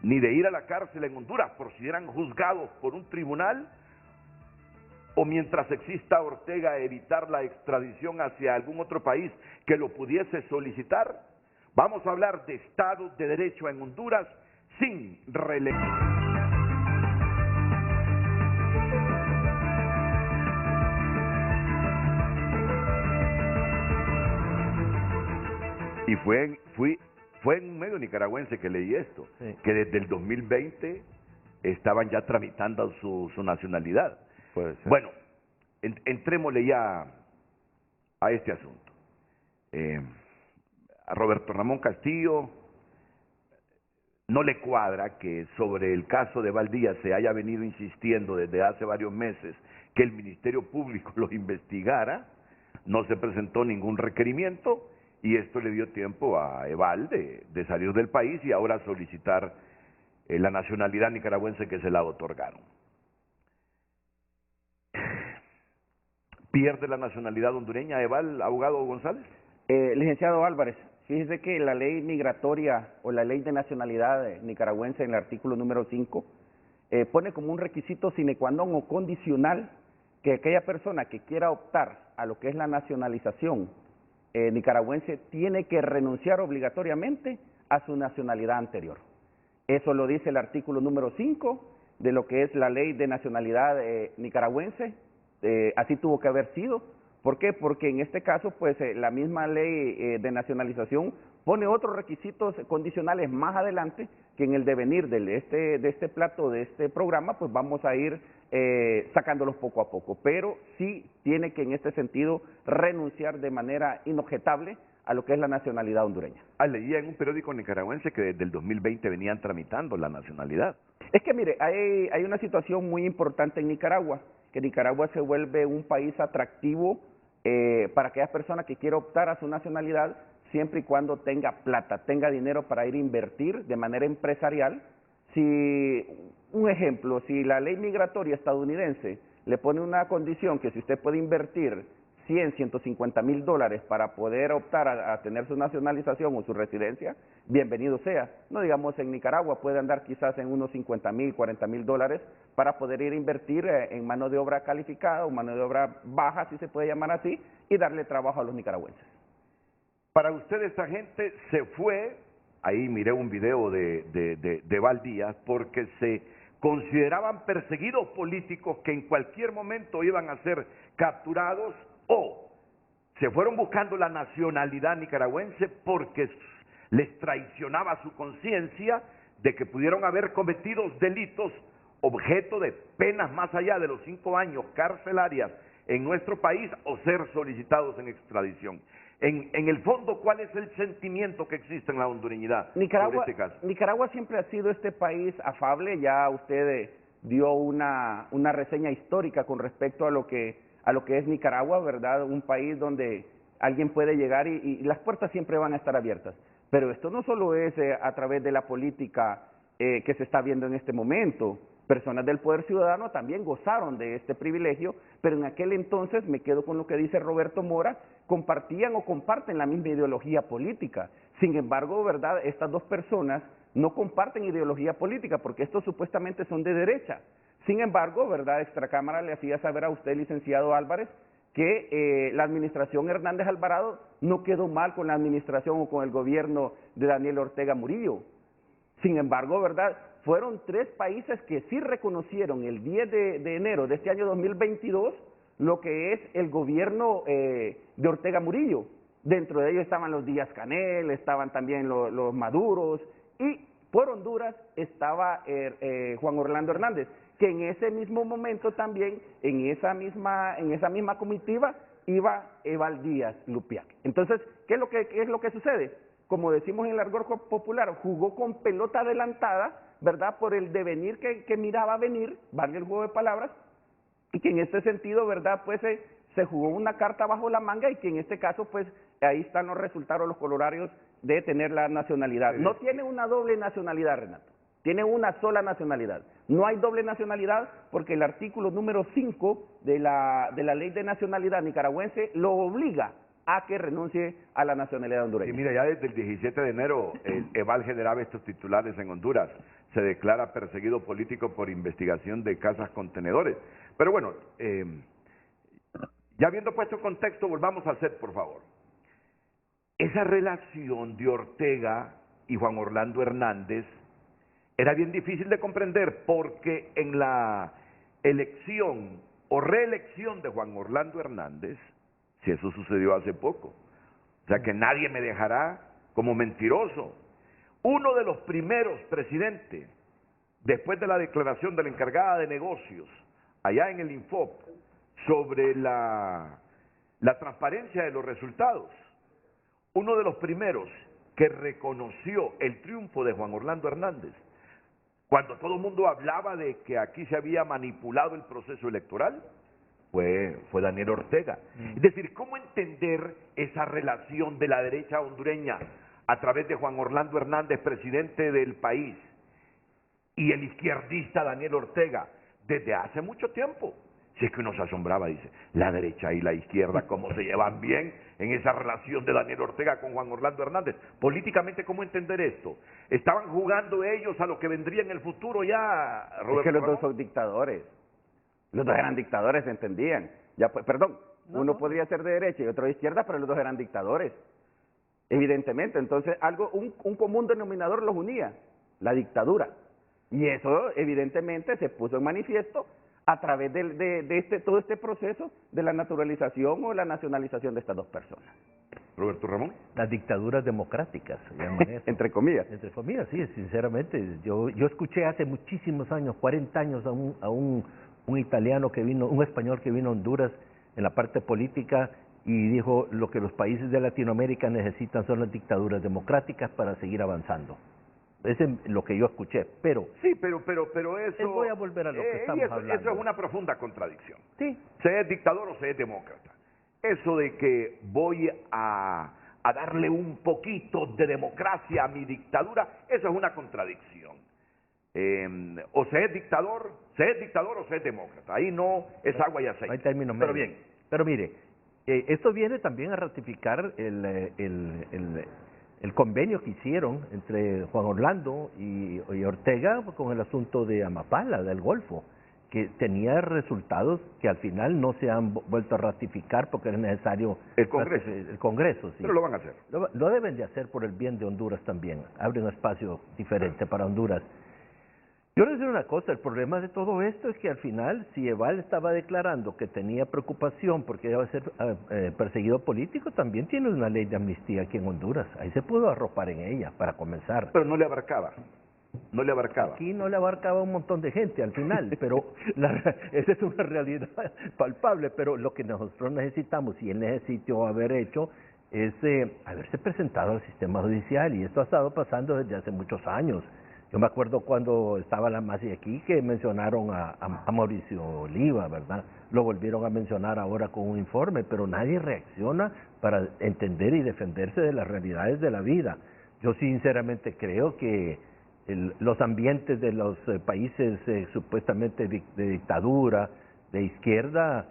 ni de ir a la cárcel en Honduras por si eran juzgados por un tribunal, o mientras exista Ortega evitar la extradición hacia algún otro país que lo pudiese solicitar? Vamos a hablar de Estado de Derecho en Honduras sin reelección. Y fue en un medio nicaragüense que leí esto, sí, que desde el 2020 estaban ya tramitando su nacionalidad. Bueno, entrémosle ya a este asunto. A Roberto Ramón Castillo no le cuadra que sobre el caso de Eval Díaz se haya venido insistiendo desde hace varios meses que el Ministerio Público lo investigara. No se presentó ningún requerimiento y esto le dio tiempo a Eval de salir del país y ahora solicitar la nacionalidad nicaragüense que se la otorgaron. ¿Pierde la nacionalidad hondureña Eval, abogado González? Licenciado Álvarez, fíjese que la ley migratoria o la ley de nacionalidad nicaragüense en el artículo número 5 pone como un requisito sine qua non o condicional que aquella persona que quiera optar a lo que es la nacionalización nicaragüense tiene que renunciar obligatoriamente a su nacionalidad anterior. Eso lo dice el artículo número 5 de lo que es la ley de nacionalidad nicaragüense. Así tuvo que haber sido. ¿Por qué? Porque en este caso, pues la misma ley de nacionalización pone otros requisitos condicionales más adelante que en el devenir de este plato, de este programa, pues vamos a ir sacándolos poco a poco. Pero sí tiene que en este sentido renunciar de manera inobjetable a lo que es la nacionalidad hondureña. Leía en un periódico nicaragüense que desde el 2020 venían tramitando la nacionalidad. Es que mire, hay una situación muy importante en Nicaragua, que Nicaragua se vuelve un país atractivo para aquellas personas que quieran optar a su nacionalidad siempre y cuando tenga plata, tenga dinero para ir a invertir de manera empresarial. Si, un ejemplo, si la ley migratoria estadounidense le pone una condición que si usted puede invertir 100, 150 mil dólares para poder optar a tener su nacionalización o su residencia, bienvenido sea. No digamos en Nicaragua, puede andar quizás en unos 50 mil, 40 mil dólares para poder ir a invertir en mano de obra calificada o mano de obra baja, si se puede llamar así, y darle trabajo a los nicaragüenses. Para usted esta gente se fue, ahí miré un video de Valdías, porque se consideraban perseguidos políticos que en cualquier momento iban a ser capturados, o se fueron buscando la nacionalidad nicaragüense porque les traicionaba su conciencia de que pudieron haber cometido delitos objeto de penas más allá de los 5 años carcelarias en nuestro país o ser solicitados en extradición. En el fondo, ¿cuál es el sentimiento que existe en la hondureñidad sobre este caso? Nicaragua siempre ha sido este país afable. Ya usted dio una reseña histórica con respecto a lo que es Nicaragua, ¿verdad? Un país donde alguien puede llegar y las puertas siempre van a estar abiertas. Pero esto no solo es a través de la política que se está viendo en este momento. Personas del poder ciudadano también gozaron de este privilegio, pero en aquel entonces, me quedo con lo que dice Roberto Mora, compartían o comparten la misma ideología política. Sin embargo, ¿verdad?, estas dos personas no comparten ideología política porque estos supuestamente son de derecha. Sin embargo, ¿verdad?, Extracámara le hacía saber a usted, licenciado Álvarez, que la administración Hernández Alvarado no quedó mal con la administración o con el gobierno de Daniel Ortega Murillo. Sin embargo, ¿verdad?, fueron 3 países que sí reconocieron el 10 de enero de este año 2022 lo que es el gobierno de Ortega Murillo. Dentro de ellos estaban los Díaz-Canel, estaban también los Maduros, y por Honduras estaba Juan Orlando Hernández, que en ese mismo momento también, en esa misma comitiva, iba Eval Díaz Lupiac. Entonces, ¿qué es lo que sucede? Como decimos en el argot popular, jugó con pelota adelantada, ¿verdad?, por el devenir que miraba venir, valga el juego de palabras, y que en este sentido, ¿verdad?, pues se jugó una carta bajo la manga, y que en este caso, pues, ahí están los resultados, los colorarios de tener la nacionalidad. No tiene una doble nacionalidad, Renato, tiene una sola nacionalad. No hay doble nacionalidad porque el artículo número 5 de la Ley de Nacionalidad nicaragüense lo obliga a que renuncie a la nacionalidad hondureña. Y mira, ya desde el 17 de enero, el EVAL generaba estos titulares en Honduras. Se declara perseguido político por investigación de casas contenedores. Pero bueno, ya habiendo puesto el contexto, volvamos al set, por favor. Esa relación de Ortega y Juan Orlando Hernández era bien difícil de comprender, porque en la elección o reelección de Juan Orlando Hernández, si eso sucedió hace poco, o sea que nadie me dejará como mentiroso, uno de los primeros presidentes, después de la declaración de la encargada de negocios, allá en el INFOP, sobre la transparencia de los resultados, uno de los primeros que reconoció el triunfo de Juan Orlando Hernández, cuando todo el mundo hablaba de que aquí se había manipulado el proceso electoral, fue Daniel Ortega. Es decir, ¿cómo entender esa relación de la derecha hondureña a través de Juan Orlando Hernández, presidente del país, y el izquierdista Daniel Ortega, desde hace mucho tiempo? Si es que uno se asombraba, dice, la derecha y la izquierda, ¿cómo se llevan bien en esa relación de Daniel Ortega con Juan Orlando Hernández? Políticamente, ¿cómo entender esto? ¿Estaban jugando ellos a lo que vendría en el futuro ya, Roberto? Es que los dos son dictadores. Los dos eran dictadores, ¿se entendían? Ya, perdón, uno podría ser de derecha y otro de izquierda, pero los dos eran dictadores. Evidentemente, entonces un común denominador los unía, la dictadura. Y eso evidentemente se puso en manifiesto a través de todo este proceso de la naturalización o la nacionalización de estas dos personas. Roberto Ramón. Las dictaduras democráticas se llaman eso. Entre comillas. Entre comillas, sí, sinceramente. Yo escuché hace muchísimos años, 40 años, a un italiano que vino, un español que vino a Honduras en la parte política, y dijo: lo que los países de Latinoamérica necesitan son las dictaduras democráticas para seguir avanzando. Ese es lo que yo escuché, pero... Sí, pero eso... Voy a volver a lo que estamos hablando. Eso es una profunda contradicción. Sí. Se es dictador o se es demócrata. Eso de que voy a darle un poquito de democracia a mi dictadura, eso es una contradicción. O se es dictador o se es demócrata. Ahí no es agua y aceite. No hay término medio. Pero bien. Pero mire, Esto viene también a ratificar el convenio que hicieron entre Juan Orlando y Ortega con el asunto de Amapala, del Golfo, que tenía resultados que al final no se han vuelto a ratificar porque es necesario El Congreso. El Congreso, sí. Pero lo van a hacer. Lo deben de hacer por el bien de Honduras también. Abre un espacio diferente para Honduras. Yo les digo una cosa, el problema de todo esto es que al final, si Eval estaba declarando que tenía preocupación porque iba a ser perseguido político, también tiene una ley de amnistía aquí en Honduras. Ahí se pudo arropar en ella, para comenzar. Pero no le abarcaba. No le abarcaba. Aquí no le abarcaba un montón de gente al final, pero esa es una realidad palpable. Pero lo que nosotros necesitamos, y él necesitó haber hecho, es haberse presentado al sistema judicial, y esto ha estado pasando desde hace muchos años. Yo me acuerdo cuando estaba la Masi aquí que mencionaron a Mauricio Oliva, ¿verdad? Lo volvieron a mencionar ahora con un informe, pero nadie reacciona para entender y defenderse de las realidades de la vida. Yo sinceramente creo que los ambientes de los países supuestamente de dictadura, de izquierda,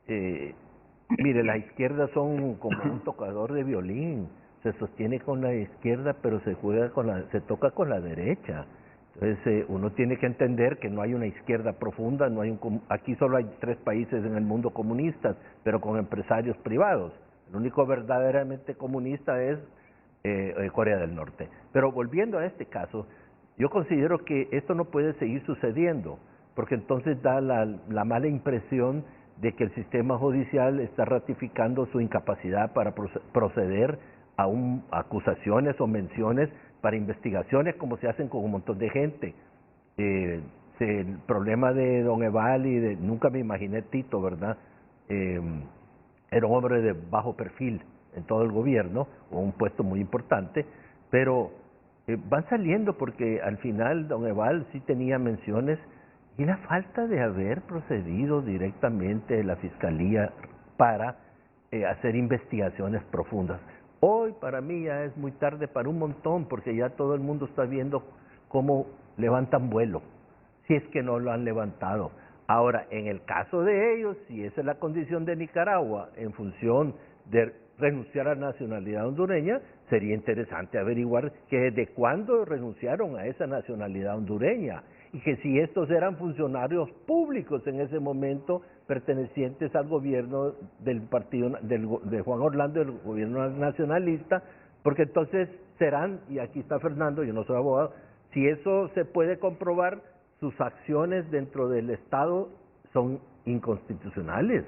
mire, la izquierda son como un tocador de violín. Se sostiene con la izquierda, pero se toca con la derecha. Entonces uno tiene que entender que no hay una izquierda profunda, aquí solo hay 3 países en el mundo comunistas, pero con empresarios privados. El único verdaderamente comunista es Corea del Norte. Pero volviendo a este caso, yo considero que esto no puede seguir sucediendo, porque entonces da la mala impresión de que el sistema judicial está ratificando su incapacidad para proceder a acusaciones o menciones para investigaciones como se hacen con un montón de gente. El problema de don Eval y nunca me imaginé Tito, ¿verdad? Era un hombre de bajo perfil en todo el gobierno, o un puesto muy importante, pero van saliendo porque al final don Eval sí tenía menciones, y la falta de haber procedido directamente la Fiscalía para hacer investigaciones profundas. Hoy para mí ya es muy tarde para un montón, porque ya todo el mundo está viendo cómo levantan vuelo, si es que no lo han levantado. Ahora, en el caso de ellos, si esa es la condición de Nicaragua, en función de renunciar a la nacionalidad hondureña, sería interesante averiguar que desde cuándo renunciaron a esa nacionalidad hondureña, y que si estos eran funcionarios públicos en ese momento pertenecientes al gobierno del partido de Juan Orlando, del gobierno nacionalista, porque entonces serán, y aquí está Fernando, yo no soy abogado, si eso se puede comprobar, sus acciones dentro del Estado son inconstitucionales.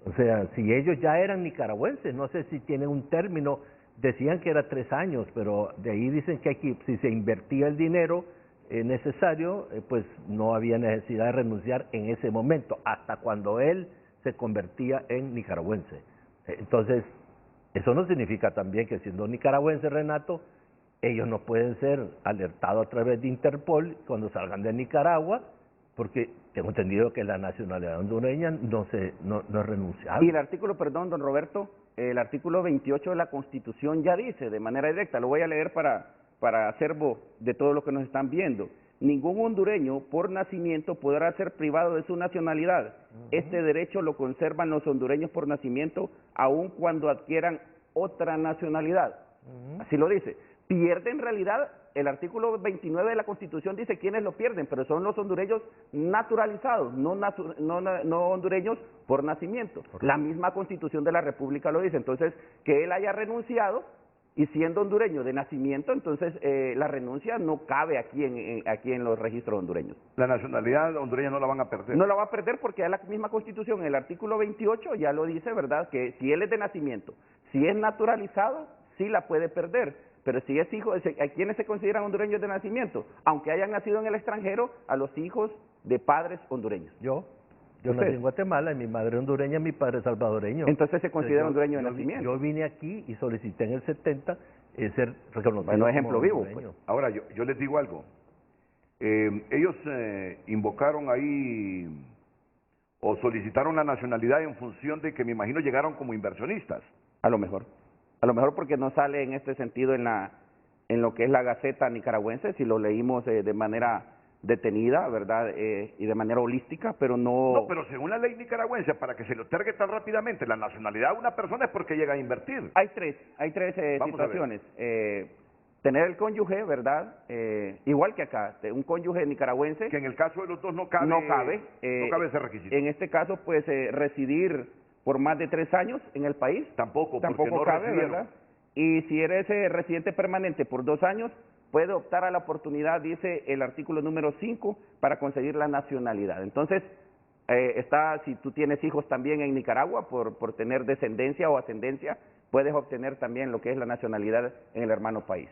O sea, si ellos ya eran nicaragüenses, no sé si tienen un término, decían que era 3 años, pero de ahí dicen que aquí, si se invertía el dinero necesario, pues no había necesidad de renunciar en ese momento, hasta cuando él se convertía en nicaragüense. Entonces, eso no significa también que siendo nicaragüense, Renato, ellos no pueden ser alertados a través de Interpol cuando salgan de Nicaragua, porque tengo entendido que la nacionalidad hondureña no es renunciable. Y el artículo, perdón, don Roberto, el artículo 28 de la Constitución ya dice de manera directa, lo voy a leer para acervo de todo lo que nos están viendo: ningún hondureño por nacimiento podrá ser privado de su nacionalidad. Este derecho lo conservan los hondureños por nacimiento, aun cuando adquieran otra nacionalidad. Así lo dice. Pierde en realidad, el artículo 29 de la Constitución dice quiénes lo pierden, pero son los hondureños naturalizados, no hondureños por nacimiento. La misma Constitución de la República lo dice. Entonces, que él haya renunciado, y siendo hondureño de nacimiento, entonces la renuncia no cabe aquí en los registros hondureños. La nacionalidad hondureña no la van a perder. No la va a perder porque ya la misma Constitución, en el artículo 28 ya lo dice, ¿verdad? Que si él es de nacimiento, si es naturalizado, sí la puede perder. Pero si es hijo, ¿a quiénes se consideran hondureños de nacimiento? Aunque hayan nacido en el extranjero, a los hijos de padres hondureños. Yo nací en Guatemala, y mi madre hondureña, mi padre salvadoreño. Entonces se considera hondureño de nacimiento. Yo vine aquí y solicité en el 70 ser reconocido. Bueno, ejemplo vivo. Pues. Ahora, yo les digo algo. Ellos invocaron ahí o solicitaron la nacionalidad en función de que, me imagino, llegaron como inversionistas. A lo mejor porque no sale en este sentido en lo que es la Gaceta nicaragüense, si lo leímos de manera detenida, ¿verdad? Y de manera holística, pero no... No, pero según la ley nicaragüense, para que se le otorgue tan rápidamente la nacionalidad a una persona es porque llega a invertir. Hay tres Vamos a ver. situaciones. Tener el cónyuge, ¿verdad? Igual que acá, un cónyuge nicaragüense... Que en el caso de los dos no cabe no cabe ese requisito. En este caso, pues, residir por más de 3 años en el país. Tampoco no cabe, residieron. ¿verdad? Y si eres residente permanente por 2 años, puede optar a la oportunidad, dice el artículo número 5, para conseguir la nacionalidad. Entonces, si tú tienes hijos también en Nicaragua, por tener descendencia o ascendencia, puedes obtener también lo que es la nacionalidad en el hermano país.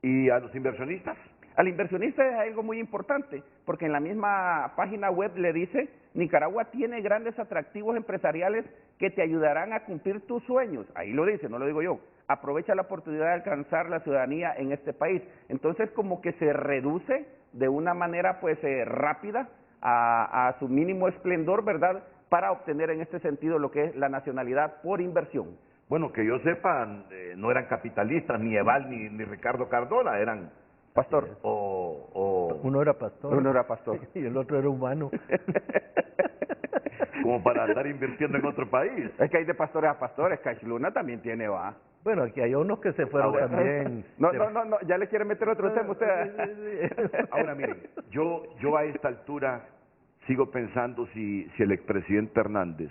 ¿Y a los inversionistas? Al inversionista es algo muy importante, porque en la misma página web le dice, Nicaragua tiene grandes atractivos empresariales que te ayudarán a cumplir tus sueños. Ahí lo dice, no lo digo yo. Aprovecha la oportunidad de alcanzar la ciudadanía en este país. Entonces, como que se reduce de una manera, pues, rápida a su mínimo esplendor, ¿verdad?, para obtener en este sentido lo que es la nacionalidad por inversión. Bueno, que yo sepa, no eran capitalistas, ni Eval ni Ricardo Cardona, eran... Pastor. Uno era pastor. Uno era pastor. Y el otro era humano. Como para andar invirtiendo en otro país. Es que hay de pastores a pastores, Cash Luna también tiene, va. Bueno, aquí hay unos que se fueron también. No, ya le quieren meter otro tema usted. Ahora miren, yo a esta altura sigo pensando si el expresidente Hernández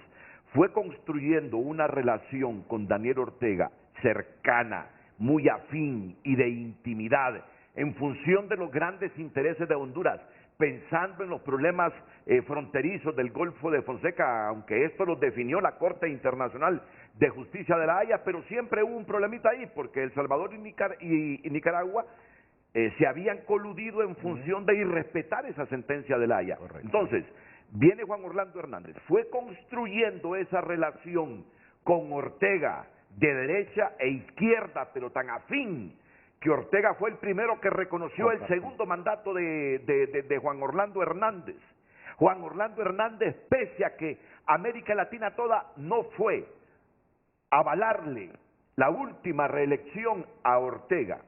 fue construyendo una relación con Daniel Ortega cercana, muy afín y de intimidad, en función de los grandes intereses de Honduras, pensando en los problemas fronterizos del Golfo de Fonseca, aunque esto lo definió la Corte Internacional de Justicia de La Haya, pero siempre hubo un problemita ahí, porque El Salvador y Nicaragua se habían coludido en función de irrespetar esa sentencia de La Haya. Correcto. Entonces, viene Juan Orlando Hernández, fue construyendo esa relación con Ortega de derecha e izquierda, pero tan afín, que Ortega fue el primero que reconoció el segundo mandato de Juan Orlando Hernández. Juan Orlando Hernández, pese a que América Latina toda no fue a avalarle la última reelección a Ortega,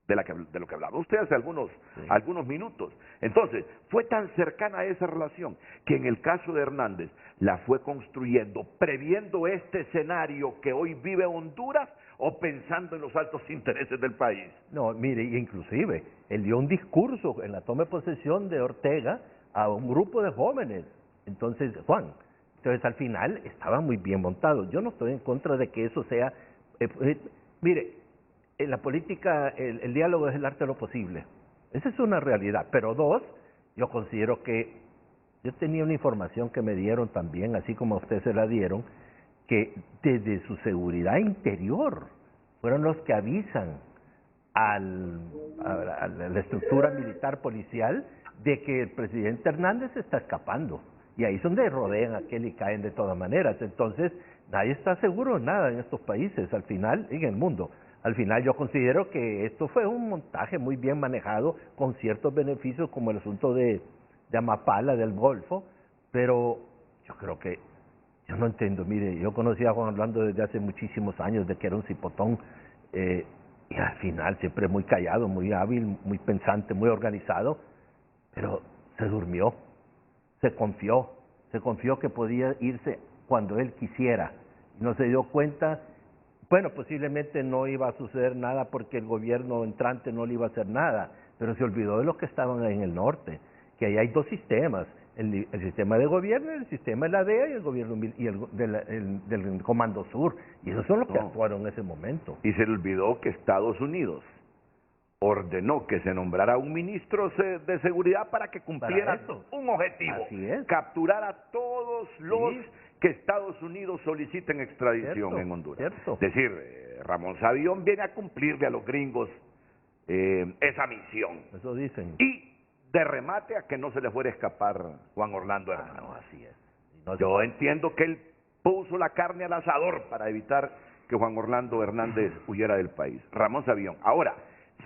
de lo que hablaba usted hace algunos minutos. Entonces, fue tan cercana a esa relación que en el caso de Hernández la fue construyendo, previendo este escenario que hoy vive Honduras o pensando en los altos intereses del país. No, mire, inclusive, él dio un discurso en la toma de posesión de Ortega a un grupo de jóvenes. Entonces, entonces al final estaba muy bien montado. Yo no estoy en contra de que eso sea... mire, en la política el diálogo es el arte de lo posible. Esa es una realidad. Pero dos, yo considero que yo tenía una información que me dieron también, así como a usted se la dieron, que desde su seguridad interior fueron los que avisan a la estructura militar policial de que el presidente Hernández está escapando. Y ahí es donde rodean a aquel y caen de todas maneras. Entonces, nadie está seguro de nada en estos países, al final, en el mundo. Al final yo considero que esto fue un montaje muy bien manejado, con ciertos beneficios como el asunto de Amapala, del Golfo, pero yo creo que, yo no entiendo, mire, yo conocí a Juan Orlando desde hace muchísimos años, de que era un cipotón, y al final siempre muy callado, muy hábil, muy pensante, muy organizado, pero se durmió, se confió que podía irse cuando él quisiera, y no se dio cuenta. Bueno, posiblemente no iba a suceder nada porque el gobierno entrante no le iba a hacer nada, pero se olvidó de los que estaban en el norte, que ahí hay dos sistemas, el sistema de gobierno, el sistema de la DEA y el gobierno y del Comando Sur, y esos son los que actuaron en ese momento. Y se le olvidó que Estados Unidos ordenó que se nombrara un ministro de seguridad para que cumpliera un objetivo, capturar a todos los que Estados Unidos soliciten extradición en Honduras. Es decir, Ramón Sabión viene a cumplirle a los gringos esa misión. Eso dicen. Y de remate a que no se le fuera a escapar Juan Orlando Hernández. No, así es. Yo entiendo que él puso la carne al asador para evitar que Juan Orlando Hernández huyera del país. Ramón Sabión. Ahora,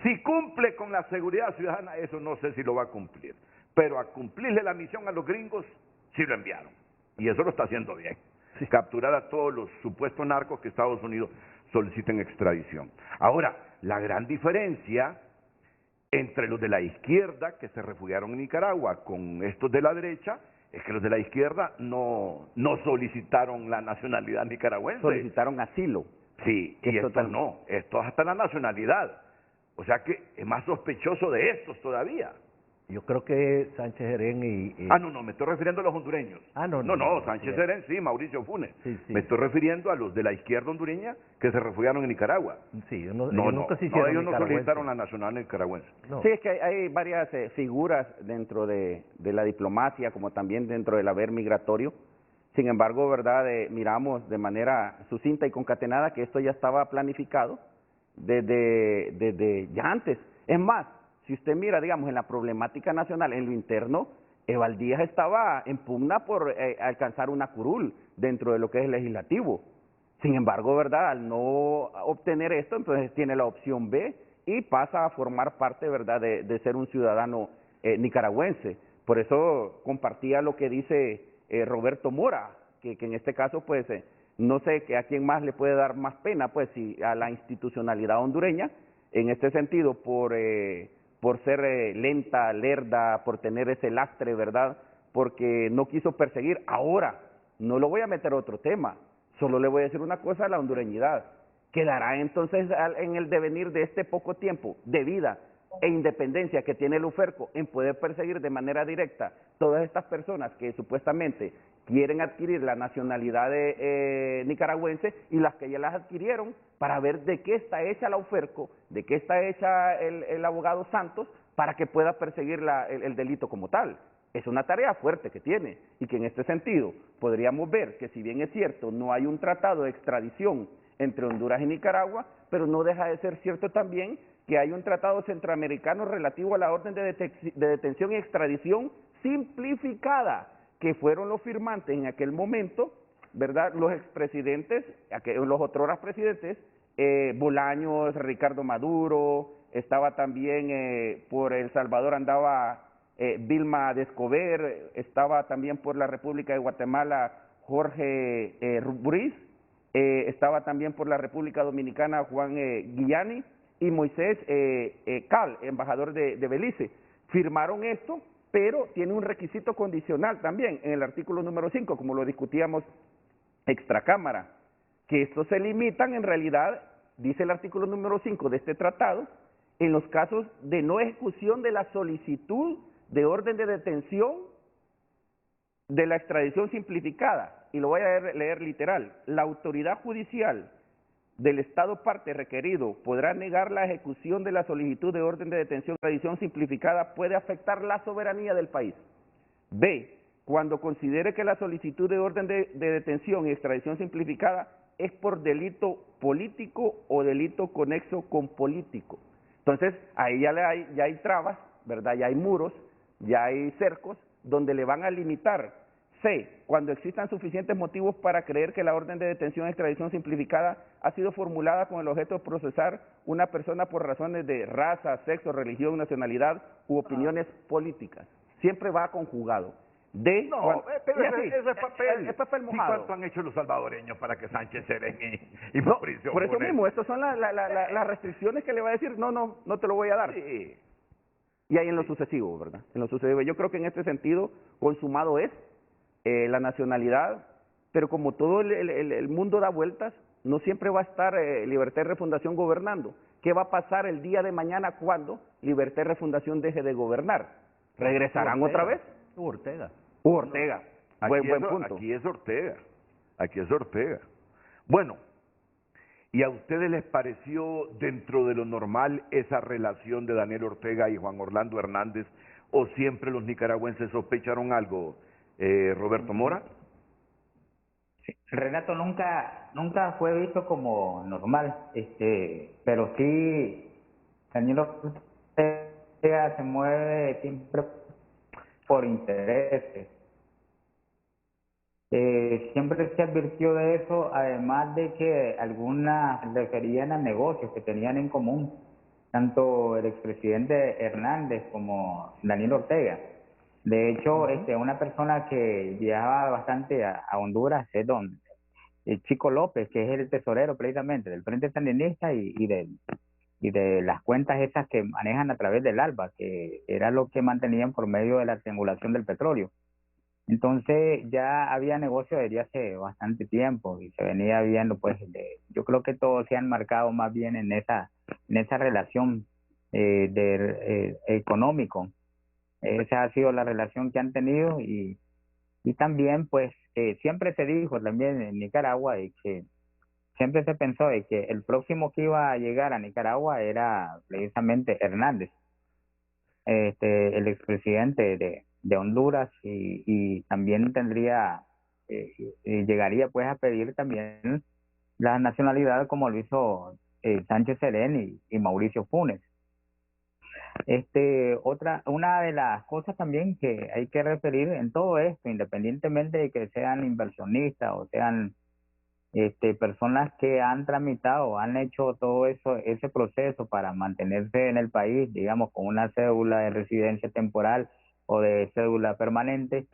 si cumple con la seguridad ciudadana, eso no sé si lo va a cumplir. Pero a cumplirle la misión a los gringos, sí lo enviaron. Y eso lo está haciendo bien. Sí. Capturar a todos los supuestos narcos que Estados Unidos soliciten extradición. Ahora, la gran diferencia entre los de la izquierda que se refugiaron en Nicaragua con estos de la derecha, es que los de la izquierda no solicitaron la nacionalidad nicaragüense. Solicitaron asilo. Sí, y estos no, estos hasta la nacionalidad. O sea que es más sospechoso de estos todavía. Yo creo que Sánchez Serén No, me estoy refiriendo a los hondureños. No, Sánchez Serén sí, Mauricio Funes. Sí. Me estoy refiriendo a los de la izquierda hondureña que se refugiaron en Nicaragua. Sí, ellos no solicitaron la nacionalidad nicaragüense. No. Sí, es que hay varias figuras dentro de la diplomacia, como también dentro del haber migratorio. Sin embargo, ¿verdad? Miramos de manera sucinta y concatenada que esto ya estaba planificado desde ya antes. Es más, si usted mira, digamos, en la problemática nacional, en lo interno, Evaldías estaba en pugna por alcanzar una curul dentro de lo que es el legislativo. Sin embargo, ¿verdad? Al no obtener esto, entonces tiene la opción B y pasa a formar parte, ¿verdad?, de ser un ciudadano nicaragüense. Por eso compartía lo que dice Roberto Mora, que en este caso, pues, no sé a quién más le puede dar más pena, pues, si a la institucionalidad hondureña, en este sentido, por ser lenta, lerda, por tener ese lastre, ¿verdad? Porque no quiso perseguir. Ahora, no lo voy a meter a otro tema, solo le voy a decir una cosa a la hondureñidad. Quedará entonces en el devenir de este poco tiempo de vida e independencia que tiene el UFERCO en poder perseguir de manera directa todas estas personas que supuestamente quieren adquirir la nacionalidad nicaragüense y las que ya las adquirieron, para ver de qué está hecha la UFERCO, de qué está hecha el abogado Santos, para que pueda perseguir el delito como tal. Es una tarea fuerte que tiene, y que en este sentido podríamos ver que, si bien es cierto, no hay un tratado de extradición entre Honduras y Nicaragua, pero no deja de ser cierto también que hay un tratado centroamericano relativo a la orden de detención y extradición simplificada, que fueron los firmantes en aquel momento, ¿verdad? Los expresidentes, los otrora presidentes, Bolaños, Ricardo Maduro, estaba también por El Salvador, andaba Vilma Descover, estaba también por la República de Guatemala Jorge Ruiz, estaba también por la República Dominicana Juan Guillani y Moisés Cal, embajador de Belice. Firmaron esto, pero tiene un requisito condicional también en el artículo número 5, como lo discutíamos extracámara, que estos se limitan en realidad, dice el artículo número 5 de este tratado, en los casos de no ejecución de la solicitud de orden de detención de la extradición simplificada. Y lo voy a leer literal: la autoridad judicial del Estado parte requerido podrá negar la ejecución de la solicitud de orden de detención o extradición simplificada, puede afectar la soberanía del país. B, cuando considere que la solicitud de orden de detención y extradición simplificada es por delito político o delito conexo con político. Entonces, ahí ya hay trabas, ¿verdad? Ya hay muros, ya hay cercos donde le van a limitar. C, cuando existan suficientes motivos para creer que la orden de detención y extradición simplificada ha sido formulada con el objeto de procesar una persona por razones de raza, sexo, religión, nacionalidad u opiniones políticas. Siempre va conjugado. D, pero eso es papel. Es papel mojado. ¿Cuánto han hecho los salvadoreños para que Sánchez Serén y Mauricio por eso Funes? mismo, estas son las restricciones que le va a decir, no te lo voy a dar. Sí. Y ahí en lo sucesivo, ¿verdad? En lo sucesivo. Yo creo que en este sentido, consumado es la nacionalidad, pero como todo el mundo da vueltas, no siempre va a estar Libertad y Refundación gobernando. ¿Qué va a pasar el día de mañana cuando Libertad y Refundación deje de gobernar? ¿Regresarán otra vez? Ortega. Ortega. Buen punto. Aquí es Ortega. Bueno, ¿y a ustedes les pareció dentro de lo normal esa relación de Daniel Ortega y Juan Orlando Hernández, o siempre los nicaragüenses sospecharon algo, Roberto Mora? Sí. Renato, nunca fue visto como normal, pero sí, Daniel Ortega se mueve siempre por intereses. Siempre se advirtió de eso, además de que algunas referían a negocios que tenían en común, tanto el expresidente Hernández como Daniel Ortega. De hecho, una persona que viajaba bastante a Honduras es el Chico López, que es el tesorero precisamente del Frente Sandinista y y de las cuentas esas que manejan a través del ALBA, que era lo que mantenían por medio de la triangulación del petróleo. Entonces ya había negocio desde hace bastante tiempo y se venía viendo, pues, yo creo que todos se han marcado más bien en esa relación económico. Esa ha sido la relación que han tenido y también, pues, siempre se dijo también en Nicaragua de que siempre se pensó de que el próximo que iba a llegar a Nicaragua era precisamente Hernández, el expresidente de Honduras y también tendría, llegaría pues a pedir también la nacionalidad como lo hizo Sánchez Serén y Mauricio Funes. Una de las cosas también que hay que referir en todo esto, independientemente de que sean inversionistas o sean personas que han tramitado, han hecho todo eso, ese proceso para mantenerse en el país, digamos, con una cédula de residencia temporal o de cédula permanente,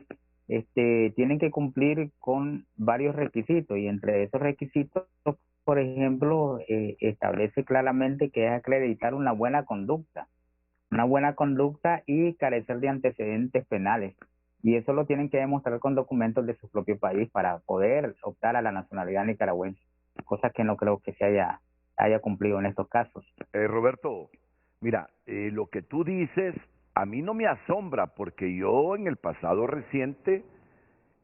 tienen que cumplir con varios requisitos y entre esos requisitos, por ejemplo, establece claramente que es acreditar una buena conducta y carecer de antecedentes penales. Y eso lo tienen que demostrar con documentos de su propio país para poder optar a la nacionalidad nicaragüense, cosa que no creo que se haya cumplido en estos casos. Roberto, mira, lo que tú dices a mí no me asombra porque yo en el pasado reciente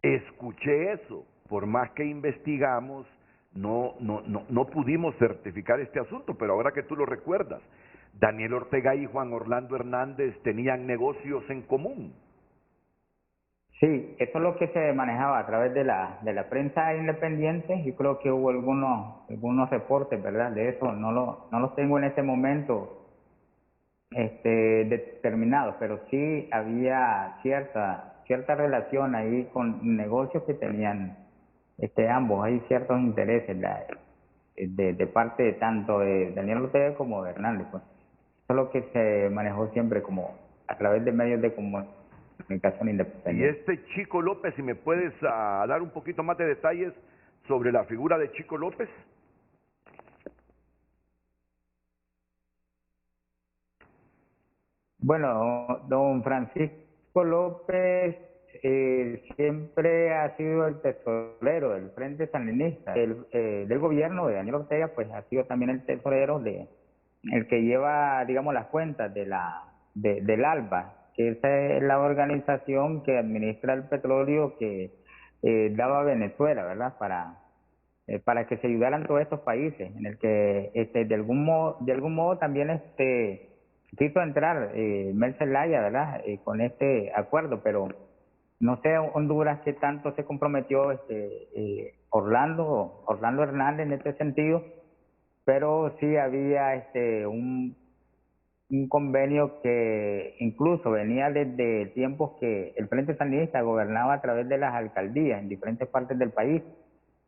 escuché eso. Por más que investigamos, no pudimos certificar este asunto, pero ahora que tú lo recuerdas, Daniel Ortega y Juan Orlando Hernández tenían negocios en común. Sí, eso es lo que se manejaba a través de la prensa independiente. Yo creo que hubo algunos reportes, ¿verdad? De eso no los tengo en este momento determinados, pero sí había cierta relación ahí con negocios que tenían ambos. Hay ciertos intereses de parte de tanto de Daniel Ortega como de Hernández, pues. Eso es lo que se manejó siempre como a través de medios de comunicación Y independiente. Chico López, si me puedes dar un poquito más de detalles sobre la figura de Chico López. Bueno, don Francisco López siempre ha sido el tesorero del Frente Sandinista, del gobierno de Daniel Ortega, pues ha sido también el tesorero el que lleva, digamos, las cuentas del ALBA, que esa es la organización que administra el petróleo que daba a Venezuela, ¿verdad? Para que se ayudaran todos estos países, en el que de algún modo también quiso entrar Mel Zelaya, ¿verdad? Con este acuerdo, pero no sé Honduras qué tanto se comprometió Orlando Hernández en este sentido, pero sí había un convenio que incluso venía desde tiempos que el Frente Sandinista gobernaba a través de las alcaldías en diferentes partes del país.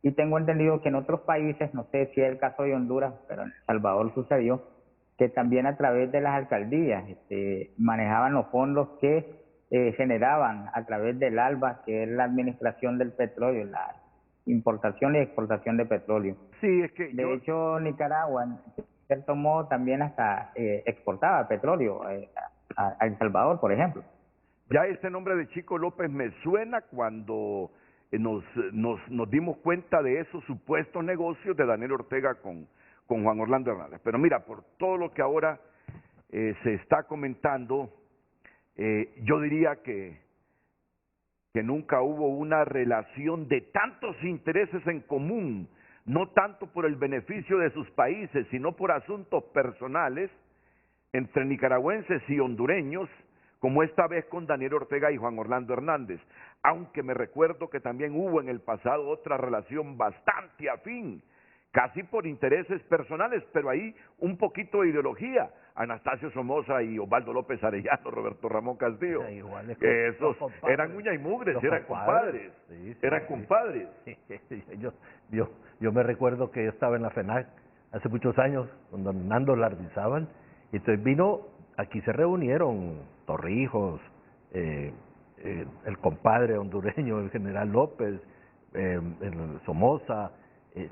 Y tengo entendido que en otros países, no sé si es el caso de Honduras, pero en El Salvador sucedió, que también a través de las alcaldías manejaban los fondos que generaban a través del ALBA, que es la administración del petróleo, la importación y exportación de petróleo. Sí, es que de hecho, Nicaragua, en cierto modo, también hasta exportaba petróleo a El Salvador, por ejemplo. Ya este nombre de Chico López me suena cuando nos dimos cuenta de esos supuestos negocios de Daniel Ortega con Juan Orlando Hernández. Pero mira, por todo lo que ahora se está comentando, yo diría que nunca hubo una relación de tantos intereses en común, no tanto por el beneficio de sus países, sino por asuntos personales entre nicaragüenses y hondureños, como esta vez con Daniel Ortega y Juan Orlando Hernández, aunque me recuerdo que también hubo en el pasado otra relación bastante afín, casi por intereses personales, pero ahí un poquito de ideología. Anastasio Somoza y Osvaldo López Arellano, Roberto Ramón Castillo, esos eran uña y mugre, eran compadres, eran compadres. Yo me recuerdo que yo estaba en la FENAC hace muchos años, con don Nando Lardizábal, y entonces aquí se reunieron Torrijos, el compadre hondureño, el general López, el Somoza,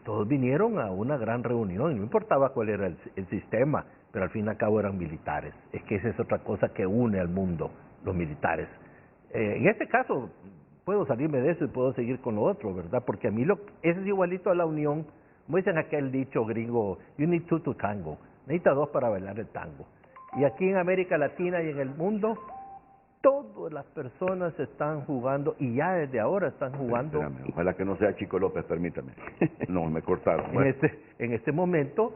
todos vinieron a una gran reunión, y no importaba cuál era el sistema, pero al fin y al cabo eran militares. Es que esa es otra cosa que une al mundo, los militares. En este caso, puedo salirme de eso y puedo seguir con lo otro, ¿verdad? Porque a mí eso es igualito a la unión, como dicen aquel dicho gringo, you need two to tango, necesita dos para bailar el tango. Y aquí en América Latina y en el mundo, todas las personas están jugando, y ya desde ahora están jugando. Espérame, ojalá que no sea Chico López, permítame. No, me cortaron. Bueno. En este momento,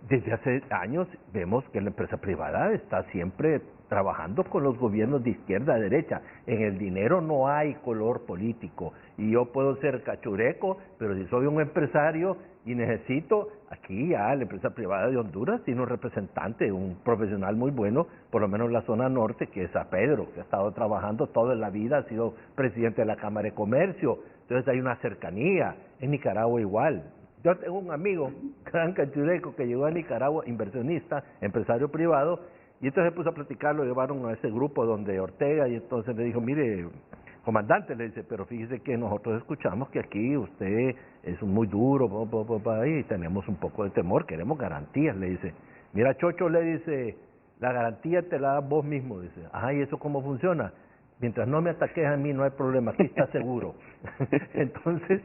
desde hace años, vemos que la empresa privada está siempre trabajando con los gobiernos de izquierda a derecha. En el dinero no hay color político. Y yo puedo ser cachureco, pero si soy un empresario y necesito, aquí ya la empresa privada de Honduras tiene un representante, un profesional muy bueno, por lo menos en la zona norte, que es a Pedro, que ha estado trabajando toda la vida, ha sido presidente de la Cámara de Comercio. Entonces hay una cercanía. En Nicaragua igual. Yo tengo un amigo, gran cachureco, que llegó a Nicaragua, inversionista, empresario privado, y entonces se puso a platicar, lo llevaron a ese grupo donde Ortega, y entonces le dijo, mire, comandante, le dice, pero fíjese que nosotros escuchamos que aquí usted es muy duro, y tenemos un poco de temor, queremos garantías, le dice. Mira, Chocho, le dice, la garantía te la das vos mismo, dice. Ajá, ¿y eso cómo funciona? Mientras no me ataques a mí, no hay problema, aquí está seguro. Entonces,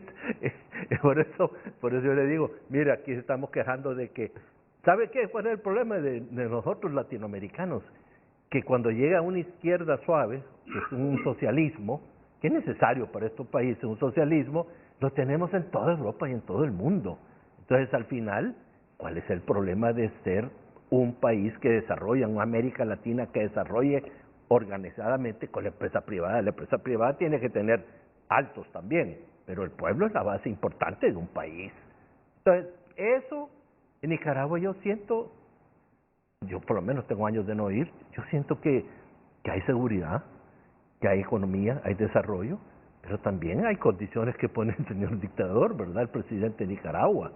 por eso yo le digo, mira, aquí estamos quejando de que, ¿sabe qué? ¿Cuál es el problema de nosotros latinoamericanos? Que cuando llega una izquierda suave, que es un socialismo, que es necesario para estos países, un socialismo, lo tenemos en toda Europa y en todo el mundo. Entonces, al final, ¿cuál es el problema de ser un país que desarrolla, una América Latina que desarrolle organizadamente con la empresa privada? La empresa privada tiene que tener altos también, pero el pueblo es la base importante de un país. Entonces, eso en Nicaragua yo siento, yo por lo menos tengo años de no ir, yo siento que hay seguridad, que hay economía, hay desarrollo, pero también hay condiciones que pone el señor dictador, ¿verdad? El presidente de Nicaragua.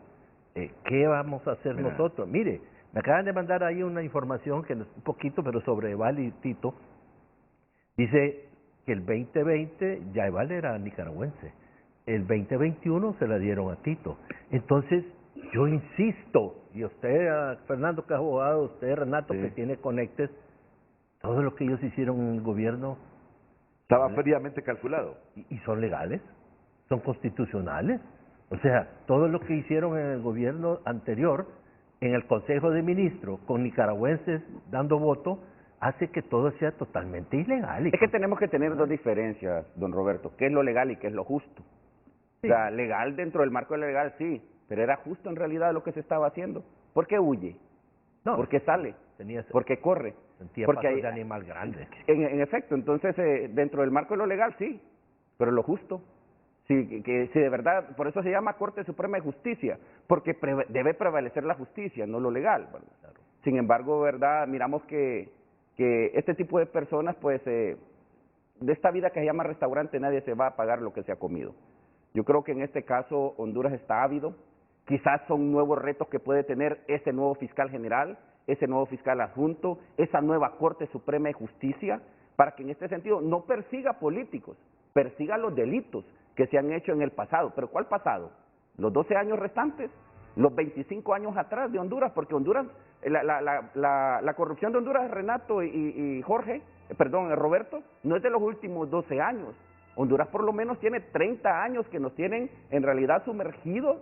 ¿Qué vamos a hacer nosotros? Mire, me acaban de mandar ahí una información, que es un poquito, pero sobre Eval y Tito. Dice que el 2020 ya Eval era nicaragüense, el 2021 se la dieron a Tito. Entonces, yo insisto, y usted, Fernando, que es abogado, usted, Renato, sí, que tiene conectes, todo lo que ellos hicieron en el gobierno estaba fríamente calculado. Y son legales, son constitucionales. O sea, todo lo que hicieron en el gobierno anterior, en el Consejo de Ministros, con nicaragüenses dando voto, hace que todo sea totalmente ilegal. Es que tenemos que tener dos diferencias, don Roberto, qué es lo legal y qué es lo justo. Sí. O sea, legal dentro del marco de lo legal, sí, pero era justo en realidad lo que se estaba haciendo. ¿Por qué huye? No. ¿Por qué sale? ¿Por qué corre? Sentía porque hay de animal grande. En efecto, entonces dentro del marco de lo legal, sí, pero lo justo. Sí, que de verdad, por eso se llama Corte Suprema de Justicia, porque debe prevalecer la justicia, no lo legal, ¿verdad? Claro. Sin embargo, verdad, miramos que este tipo de personas, pues, de esta vida que se llama restaurante, nadie se va a pagar lo que se ha comido. Yo creo que en este caso Honduras está ávido, quizás son nuevos retos que puede tener ese nuevo fiscal general, ese nuevo fiscal adjunto, esa nueva Corte Suprema de Justicia, para que en este sentido no persiga políticos, persiga los delitos que se han hecho en el pasado. ¿Pero cuál pasado? ¿Los 12 años restantes? ¿Los 25 años atrás de Honduras? Porque Honduras, la corrupción de Honduras, Renato y Roberto, no es de los últimos 12 años. Honduras por lo menos tiene 30 años que nos tienen en realidad sumergidos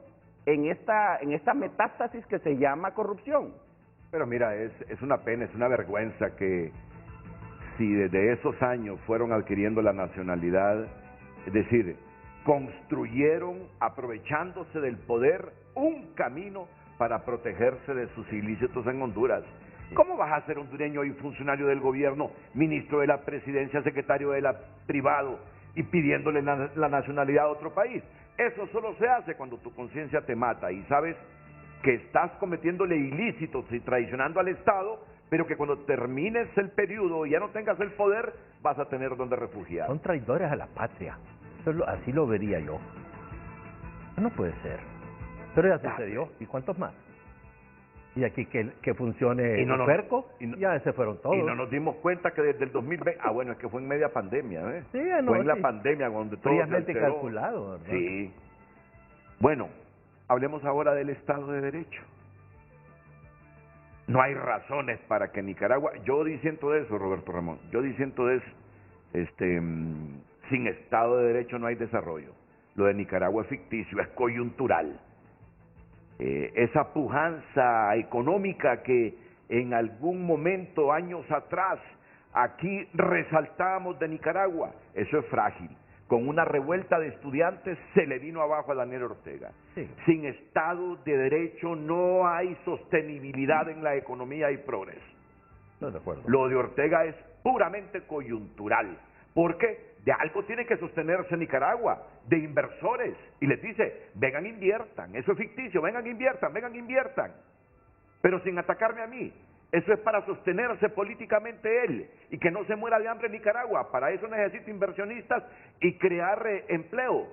en esta metástasis que se llama corrupción. Pero mira, es una pena, es una vergüenza que si desde esos años fueron adquiriendo la nacionalidad, es decir, construyeron, aprovechándose del poder, un camino para protegerse de sus ilícitos en Honduras. ¿Cómo vas a ser hondureño y funcionario del gobierno, ministro de la presidencia, secretario de la privado, y pidiéndole la nacionalidad a otro país? Eso solo se hace cuando tu conciencia te mata y sabes que estás cometiéndole ilícitos y traicionando al Estado, pero que cuando termines el periodo y ya no tengas el poder, vas a tener donde refugiar. Son traidores a la patria. Así lo vería yo. No puede ser. Pero ya sucedió. ¿Y cuántos más? Y aquí que funcione el cerco, ya se fueron todos. Y no nos dimos cuenta que desde el 2020, bueno, es que fue en media pandemia, ¿eh? Sí, fue en la pandemia donde todo fríamente calculado, ¿verdad? Sí. Bueno, hablemos ahora del Estado de Derecho. no hay razones para que Nicaragua, yo disiento de eso, Roberto Ramón, yo disiento de eso, sin Estado de Derecho no hay desarrollo. Lo de Nicaragua es ficticio, es coyuntural. Esa pujanza económica que en algún momento, años atrás, aquí resaltábamos de Nicaragua, eso es frágil. Con una revuelta de estudiantes se le vino abajo a Daniel Ortega. Sí. Sin Estado de Derecho no hay sostenibilidad en la economía y progreso. No, de acuerdo. Lo de Ortega es puramente coyuntural. ¿Por qué? De algo tiene que sostenerse Nicaragua, de inversores. Y les dice, vengan, inviertan. Eso es ficticio, vengan, inviertan. Pero sin atacarme a mí. Eso es para sostenerse políticamente él y que no se muera de hambre en Nicaragua. Para eso necesita inversionistas y crear empleo.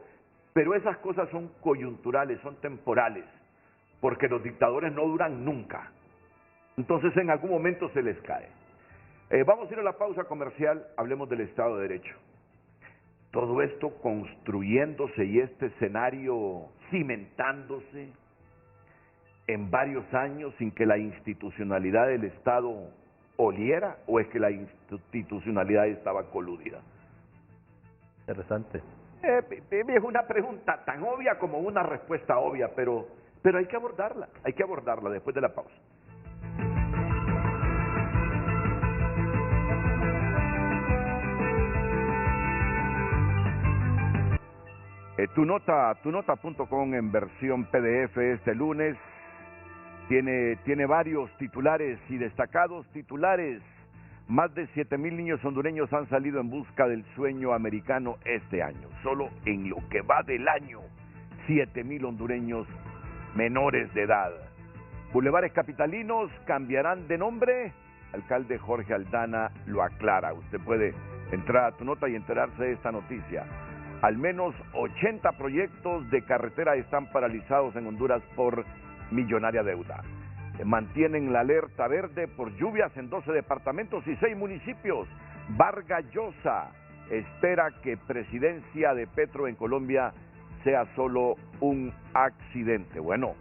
Pero esas cosas son coyunturales, son temporales, porque los dictadores no duran nunca. Entonces en algún momento se les cae. Vamos a ir a la pausa comercial, hablemos del Estado de Derecho. Todo esto construyéndose y este escenario cimentándose en varios años sin que la institucionalidad del Estado oliera, o es que la institucionalidad estaba coludida. Interesante. Es una pregunta tan obvia como una respuesta obvia, pero hay que abordarla después de la pausa. tunota.com en versión PDF este lunes tiene varios titulares y destacados titulares. Más de 7,000 niños hondureños han salido en busca del sueño americano este año. Solo en lo que va del año, 7,000 hondureños menores de edad. Bulevares capitalinos cambiarán de nombre. Alcalde Jorge Aldana lo aclara. Usted puede entrar a Tu Nota y enterarse de esta noticia. Al menos 80 proyectos de carretera están paralizados en Honduras por millonaria deuda. Mantienen la alerta verde por lluvias en 12 departamentos y 6 municipios. Vargas Llosa espera que presidencia de Petro en Colombia sea solo un accidente. Bueno,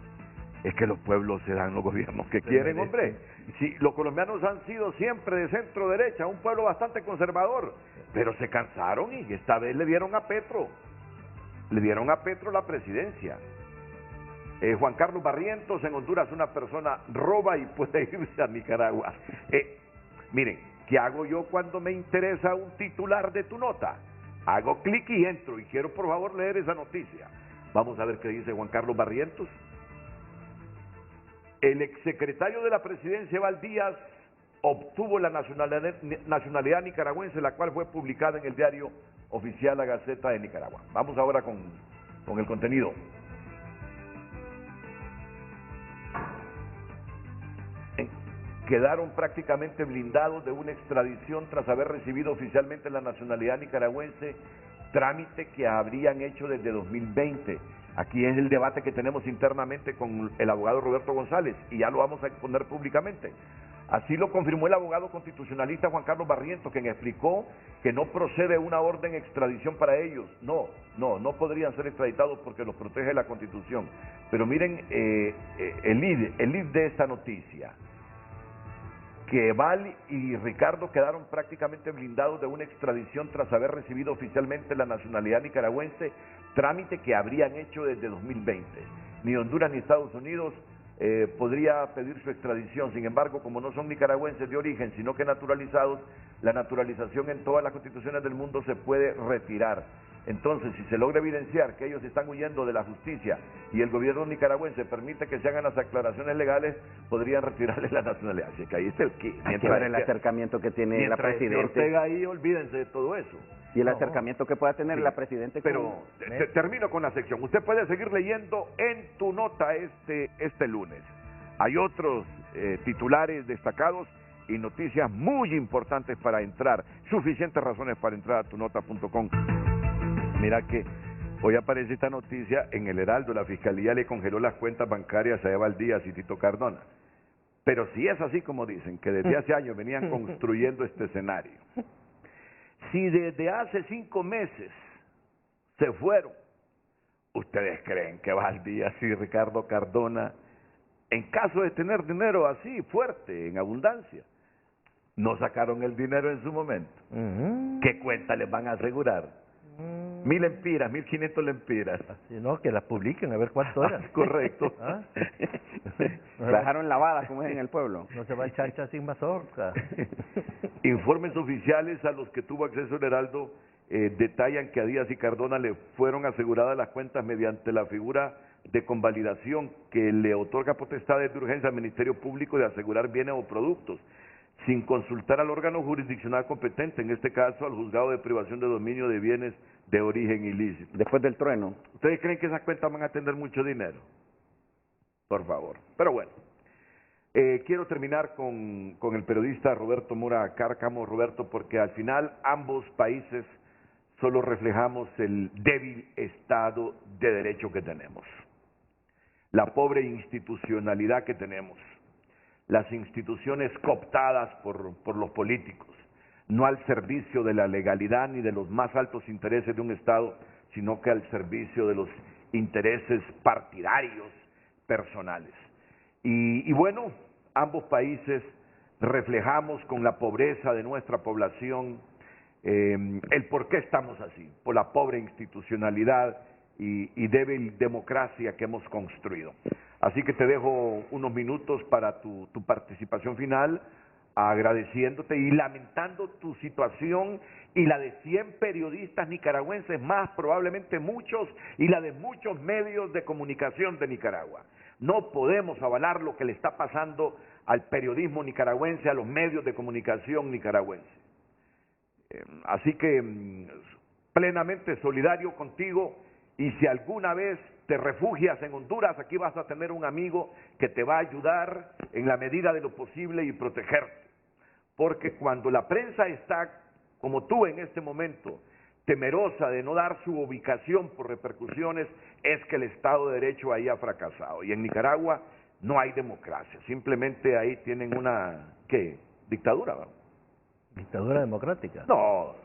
es que los pueblos se dan los gobiernos que quieren, hombre. Sí, los colombianos han sido siempre de centro derecha, un pueblo bastante conservador, pero se cansaron y esta vez le dieron a Petro la presidencia. Juan Carlos Barrientos, en Honduras una persona roba y puede irse a Nicaragua. Miren, ¿qué hago yo cuando me interesa un titular de Tu Nota? Hago clic y entro y quiero por favor leer esa noticia. Vamos a ver qué dice Juan Carlos Barrientos. El exsecretario de la presidencia, Eval Díaz, obtuvo la nacionalidad nicaragüense, la cual fue publicada en el diario oficial La Gaceta de Nicaragua. Vamos ahora con el contenido. Quedaron prácticamente blindados de una extradición tras haber recibido oficialmente la nacionalidad nicaragüense, trámite que habrían hecho desde 2020. Aquí es el debate que tenemos internamente con el abogado Roberto González y ya lo vamos a exponer públicamente. Así lo confirmó el abogado constitucionalista Juan Carlos Barrientos, quien explicó que no procede una orden de extradición para ellos. No podrían ser extraditados porque los protege la Constitución. Pero miren el lead de esta noticia, que Eval y Ricardo quedaron prácticamente blindados de una extradición tras haber recibido oficialmente la nacionalidad nicaragüense, trámite que habrían hecho desde 2020. Ni Honduras ni Estados Unidos podría pedir su extradición. Sin embargo, como no son nicaragüenses de origen, sino que naturalizados, la naturalización en todas las constituciones del mundo se puede retirar. Entonces, si se logra evidenciar que ellos están huyendo de la justicia y el gobierno nicaragüense permite que se hagan las aclaraciones legales, podrían retirarles la nacionalidad. Así que ahí está el que. Mientras el acercamiento que tiene la presidenta. Ortega ahí, olvídense de todo eso. Y el acercamiento que pueda tener la presidenta. Pero termino con la sección. Usted puede seguir leyendo en Tu Nota este lunes. Hay otros titulares destacados y noticias muy importantes para entrar, suficientes razones para entrar a tunota.com. Mira que hoy aparece esta noticia en el Heraldo. La Fiscalía le congeló las cuentas bancarias a Eval Díaz y Tito Cardona. Pero si es así como dicen, que desde hace años venían construyendo este escenario. Si desde hace 5 meses se fueron, ¿ustedes creen que Eval Díaz y Ricardo Cardona en caso de tener dinero así, fuerte, en abundancia. No sacaron el dinero en su momento. ¿Qué cuenta les van a asegurar? 1.000 lempiras, 1.500 lempiras. Así, no, que las publiquen, a ver cuánto era. Correcto. ¿Ah? La dejaron lavada, como es en el pueblo. No se va a echar sin mazorca. Informes oficiales a los que tuvo acceso el Heraldo detallan que a Díaz y Cardona le fueron aseguradas las cuentas mediante la figura de convalidación que le otorga potestades de urgencia al Ministerio Público de asegurar bienes o productos, sin consultar al órgano jurisdiccional competente, en este caso al juzgado de privación de dominio de bienes de origen ilícito. Después del trueno. ¿Ustedes creen que esas cuentas van a tener mucho dinero? Por favor. Pero bueno, quiero terminar con el periodista Roberto Mora Cárcamo. Roberto, porque al final ambos países solo reflejamos el débil Estado de Derecho que tenemos, la pobre institucionalidad que tenemos, las instituciones cooptadas por los políticos, no al servicio de la legalidad ni de los más altos intereses de un Estado, sino que al servicio de los intereses partidarios, personales. Y bueno, ambos países reflejamos con la pobreza de nuestra población el por qué estamos así, por la pobre institucionalidad y débil democracia que hemos construido. Así que te dejo unos minutos para tu participación final, agradeciéndote y lamentando tu situación y la de 100 periodistas nicaragüenses más, probablemente muchos, y la de muchos medios de comunicación de Nicaragua. No podemos avalar lo que le está pasando al periodismo nicaragüense, a los medios de comunicación nicaragüenses. Así que plenamente solidario contigo, y si alguna vez te refugias en Honduras, aquí vas a tener un amigo que te va a ayudar en la medida de lo posible y protegerte. Porque cuando la prensa está, como tú en este momento, temerosa de no dar su ubicación por repercusiones, es que el Estado de Derecho ahí ha fracasado. Y en Nicaragua no hay democracia, simplemente ahí tienen una, ¿qué? Dictadura, ¿verdad? ¿Dictadura democrática? No,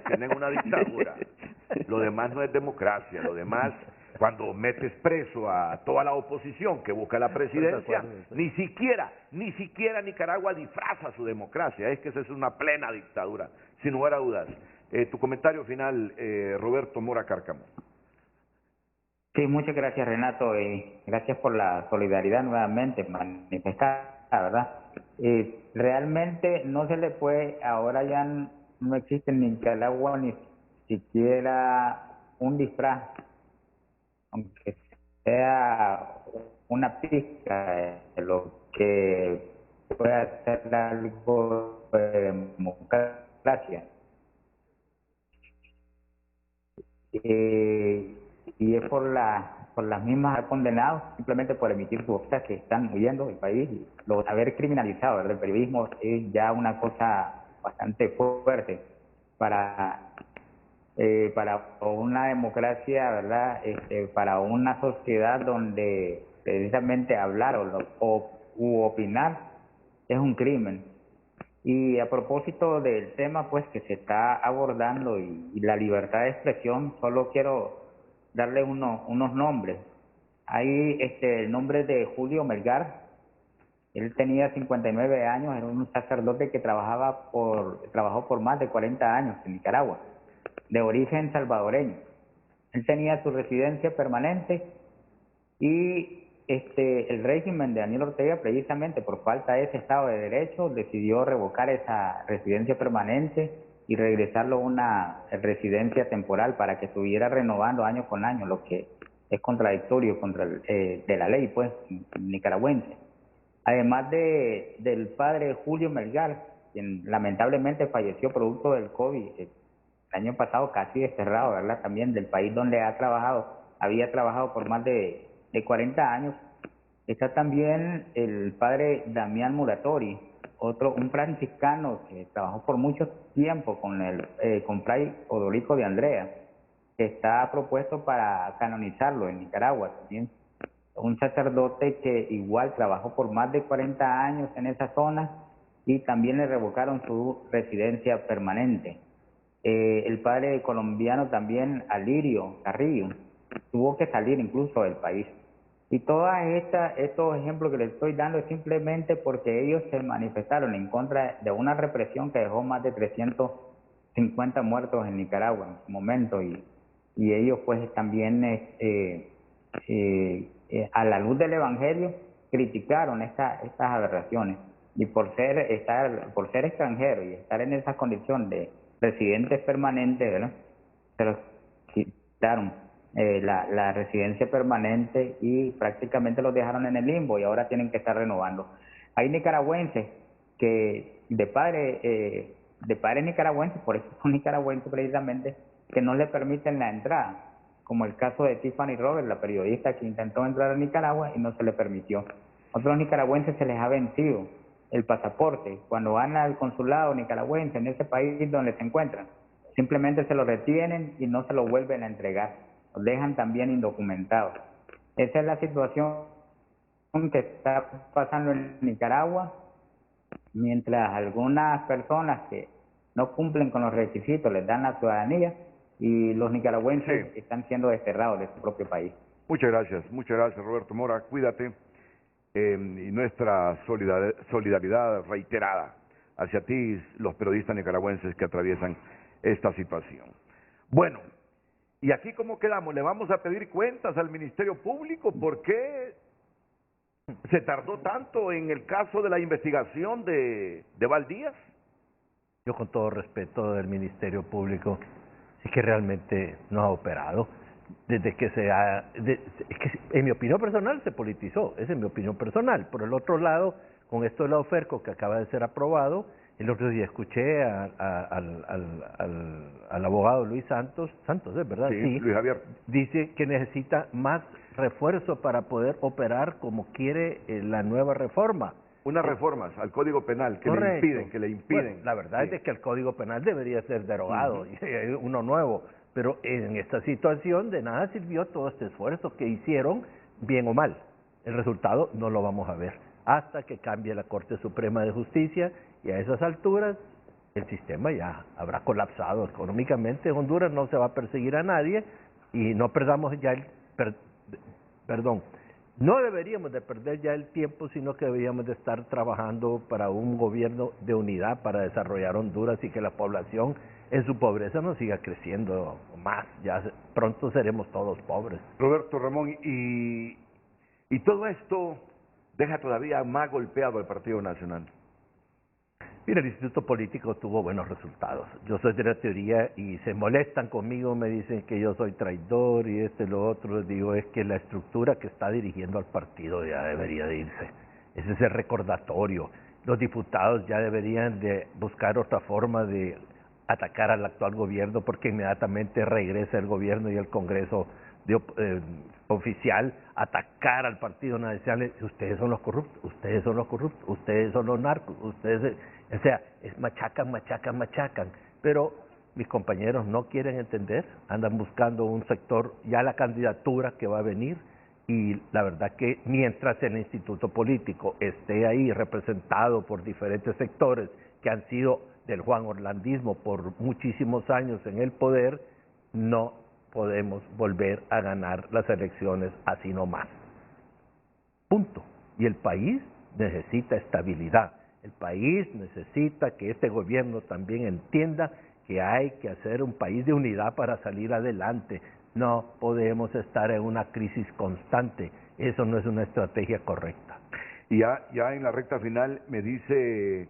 tienen una dictadura. Lo demás no es democracia, lo demás, cuando metes preso a toda la oposición que busca la presidencia, ni siquiera Nicaragua disfraza su democracia, es que esa es una plena dictadura, sin lugar a dudas. Tu comentario final, Roberto Mora Cárcamo. Sí, muchas gracias, Renato, y gracias por la solidaridad nuevamente manifestada, ¿verdad? Realmente no se le puede, ahora ya no existe en Nicaragua ni siquiera un disfraz, aunque sea una pizca de lo que puede ser algo de democracia. Y es por las mismas condenados simplemente por emitir su voz, que están huyendo del país. Y haber criminalizado el periodismo es ya una cosa bastante fuerte para una democracia, ¿verdad? Para una sociedad donde precisamente hablar u opinar es un crimen. Y a propósito del tema pues que se está abordando y la libertad de expresión, solo quiero darle unos nombres. Hay el nombre de Julio Melgar. Él tenía 59 años, era un sacerdote que trabajó por más de 40 años en Nicaragua, de origen salvadoreño. Él tenía su residencia permanente y el régimen de Daniel Ortega, precisamente por falta de ese Estado de Derecho, decidió revocar esa residencia permanente y regresarlo a una residencia temporal para que estuviera renovando año con año, lo que es contradictorio de la ley pues nicaragüense. Además del padre Julio Melgar, quien lamentablemente falleció producto del COVID el año pasado, casi desterrado, ¿verdad? También del país donde había trabajado por más de 40 años. Está también el padre Damián Muratori, un franciscano que trabajó por mucho tiempo con Fray Odorico de Andrea, que está propuesto para canonizarlo en Nicaragua también. Un sacerdote que igual trabajó por más de 40 años en esa zona y también le revocaron su residencia permanente. El padre colombiano también, Alirio Carrillo, tuvo que salir incluso del país. Y estos ejemplos que les estoy dando es simplemente porque ellos se manifestaron en contra de una represión que dejó más de 350 muertos en Nicaragua en su momento, y ellos pues también a la luz del Evangelio criticaron estas aberraciones, y por ser extranjero y estar en esa condición de residentes permanentes, ¿verdad? Se los quitaron la residencia permanente y prácticamente los dejaron en el limbo, y ahora tienen que estar renovando. Hay nicaragüenses que de padres nicaragüenses, por eso son nicaragüenses precisamente, que no le permiten la entrada, como el caso de Tiffany Roberts, la periodista que intentó entrar a Nicaragua y no se le permitió. Otros nicaragüenses se les ha vencido el pasaporte cuando van al consulado nicaragüense en ese país donde se encuentran. Simplemente se lo retienen y no se lo vuelven a entregar. Los dejan también indocumentados. Esa es la situación que está pasando en Nicaragua, mientras algunas personas que no cumplen con los requisitos les dan la ciudadanía, y los nicaragüenses están siendo desterrados de su propio país. Muchas gracias, Roberto Mora, cuídate, y nuestra solidaridad reiterada hacia ti, los periodistas nicaragüenses que atraviesan esta situación. Bueno, ¿y aquí cómo quedamos? ¿Le vamos a pedir cuentas al Ministerio Público? ¿Por qué se tardó tanto en el caso de la investigación de Valdías? Yo, con todo respeto del Ministerio Público, es que realmente no ha operado. Desde que es que en mi opinión personal se politizó, esa es mi opinión personal. Por el otro lado, con esto de la OFERCO que acaba de ser aprobado, el otro día escuché al abogado Luis Santos, ¿es verdad? Sí, Luis Javier. Dice que necesita más refuerzo para poder operar como quiere la nueva reforma. Unas reformas al Código Penal que le impiden. Bueno, la verdad es que el Código Penal debería ser derogado, y hay uno nuevo, pero en esta situación de nada sirvió todo este esfuerzo que hicieron, bien o mal. El resultado no lo vamos a ver hasta que cambie la Corte Suprema de Justicia, y a esas alturas el sistema ya habrá colapsado económicamente. Honduras no se va a perseguir a nadie, y no perdamos ya no deberíamos de perder ya el tiempo, sino que deberíamos de estar trabajando para un gobierno de unidad para desarrollar Honduras y que la población en su pobreza no siga creciendo más. Ya pronto seremos todos pobres. Roberto Ramón, y todo esto deja todavía más golpeado al Partido Nacional. Mira, el Instituto Político tuvo buenos resultados. Yo soy de la teoría, y se molestan conmigo, me dicen que yo soy traidor y lo otro. Les digo, es que la estructura que está dirigiendo al partido ya debería de irse. Ese es el recordatorio. Los diputados ya deberían de buscar otra forma de atacar al actual gobierno, porque inmediatamente regresa el gobierno y el Congreso oficial atacar al Partido Nacional. Ustedes son los corruptos, ustedes son los corruptos, ustedes son los narcos, ustedes... O sea, machacan, pero mis compañeros no quieren entender, andan buscando un sector, ya la candidatura que va a venir, y la verdad que mientras el Instituto Político esté ahí representado por diferentes sectores que han sido del Juan Orlandismo por muchísimos años en el poder, no podemos volver a ganar las elecciones así nomás. Punto. Y el país necesita estabilidad. El país necesita que este gobierno también entienda que hay que hacer un país de unidad para salir adelante. No podemos estar en una crisis constante. Eso no es una estrategia correcta. Y ya en la recta final me dice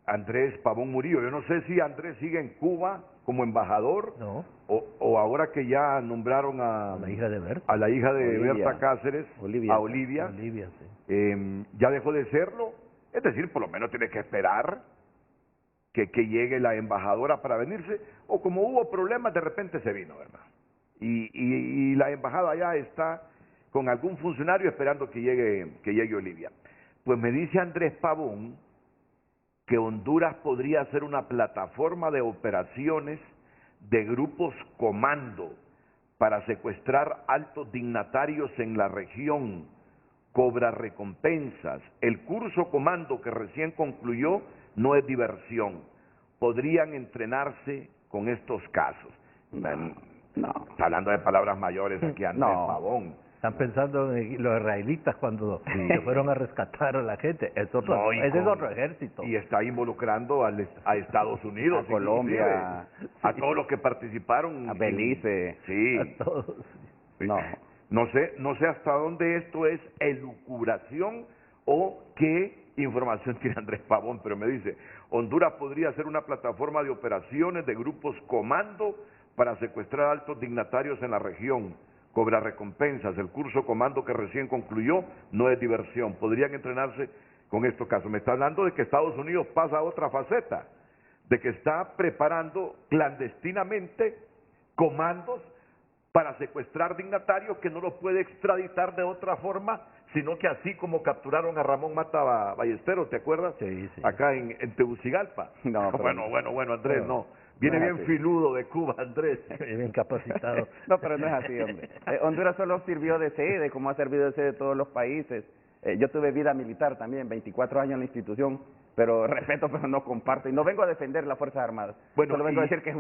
Andrés Pavón Murillo, yo no sé si Andrés sigue en Cuba como embajador, no, o ahora que ya nombraron a la hija de Berta, a la hija de Olivia. Berta Cáceres, a Olivia, sí. ya dejó de serlo. Es decir, por lo menos tiene que esperar que llegue la embajadora para venirse, o como hubo problemas, de repente se vino, ¿verdad? Y la embajada ya está con algún funcionario esperando que llegue Olivia. Pues me dice Andrés Pavón que Honduras podría ser una plataforma de operaciones de grupos comando para secuestrar altos dignatarios en la región, cobra recompensas. El curso comando que recién concluyó no es diversión. Podrían entrenarse con estos casos. No. Está hablando de palabras mayores aquí Andrés Pavón. Están pensando en los israelitas cuando se fueron a rescatar a la gente. Es otro, No, ese es otro ejército. Y está involucrando a Estados Unidos, A Colombia, a todos los que participaron. a Belice. Sí. A todos. No. No sé hasta dónde esto es elucubración o qué información tiene Andrés Pavón, pero me dice, Honduras podría ser una plataforma de operaciones de grupos comando para secuestrar altos dignatarios en la región, cobra recompensas. El curso comando que recién concluyó no es diversión, podrían entrenarse con estos casos. Me está hablando de que Estados Unidos pasa a otra faceta, de que está preparando clandestinamente comandos para secuestrar dignatarios que no los puede extraditar de otra forma, sino que así como capturaron a Ramón Mata Ballesteros, ¿te acuerdas? Sí, sí. Acá en Tegucigalpa. No, pero bueno, Andrés, no, no. Viene no es bien así. filudo de Cuba, Andrés. Bien capacitado. No, pero no es así, hombre. Honduras solo sirvió de sede, como ha servido de sede de todos los países. Yo tuve vida militar también, 24 años en la institución, pero respeto, pero no comparto. Y no vengo a defender las Fuerzas Armadas. Bueno, solo vengo a y- decir que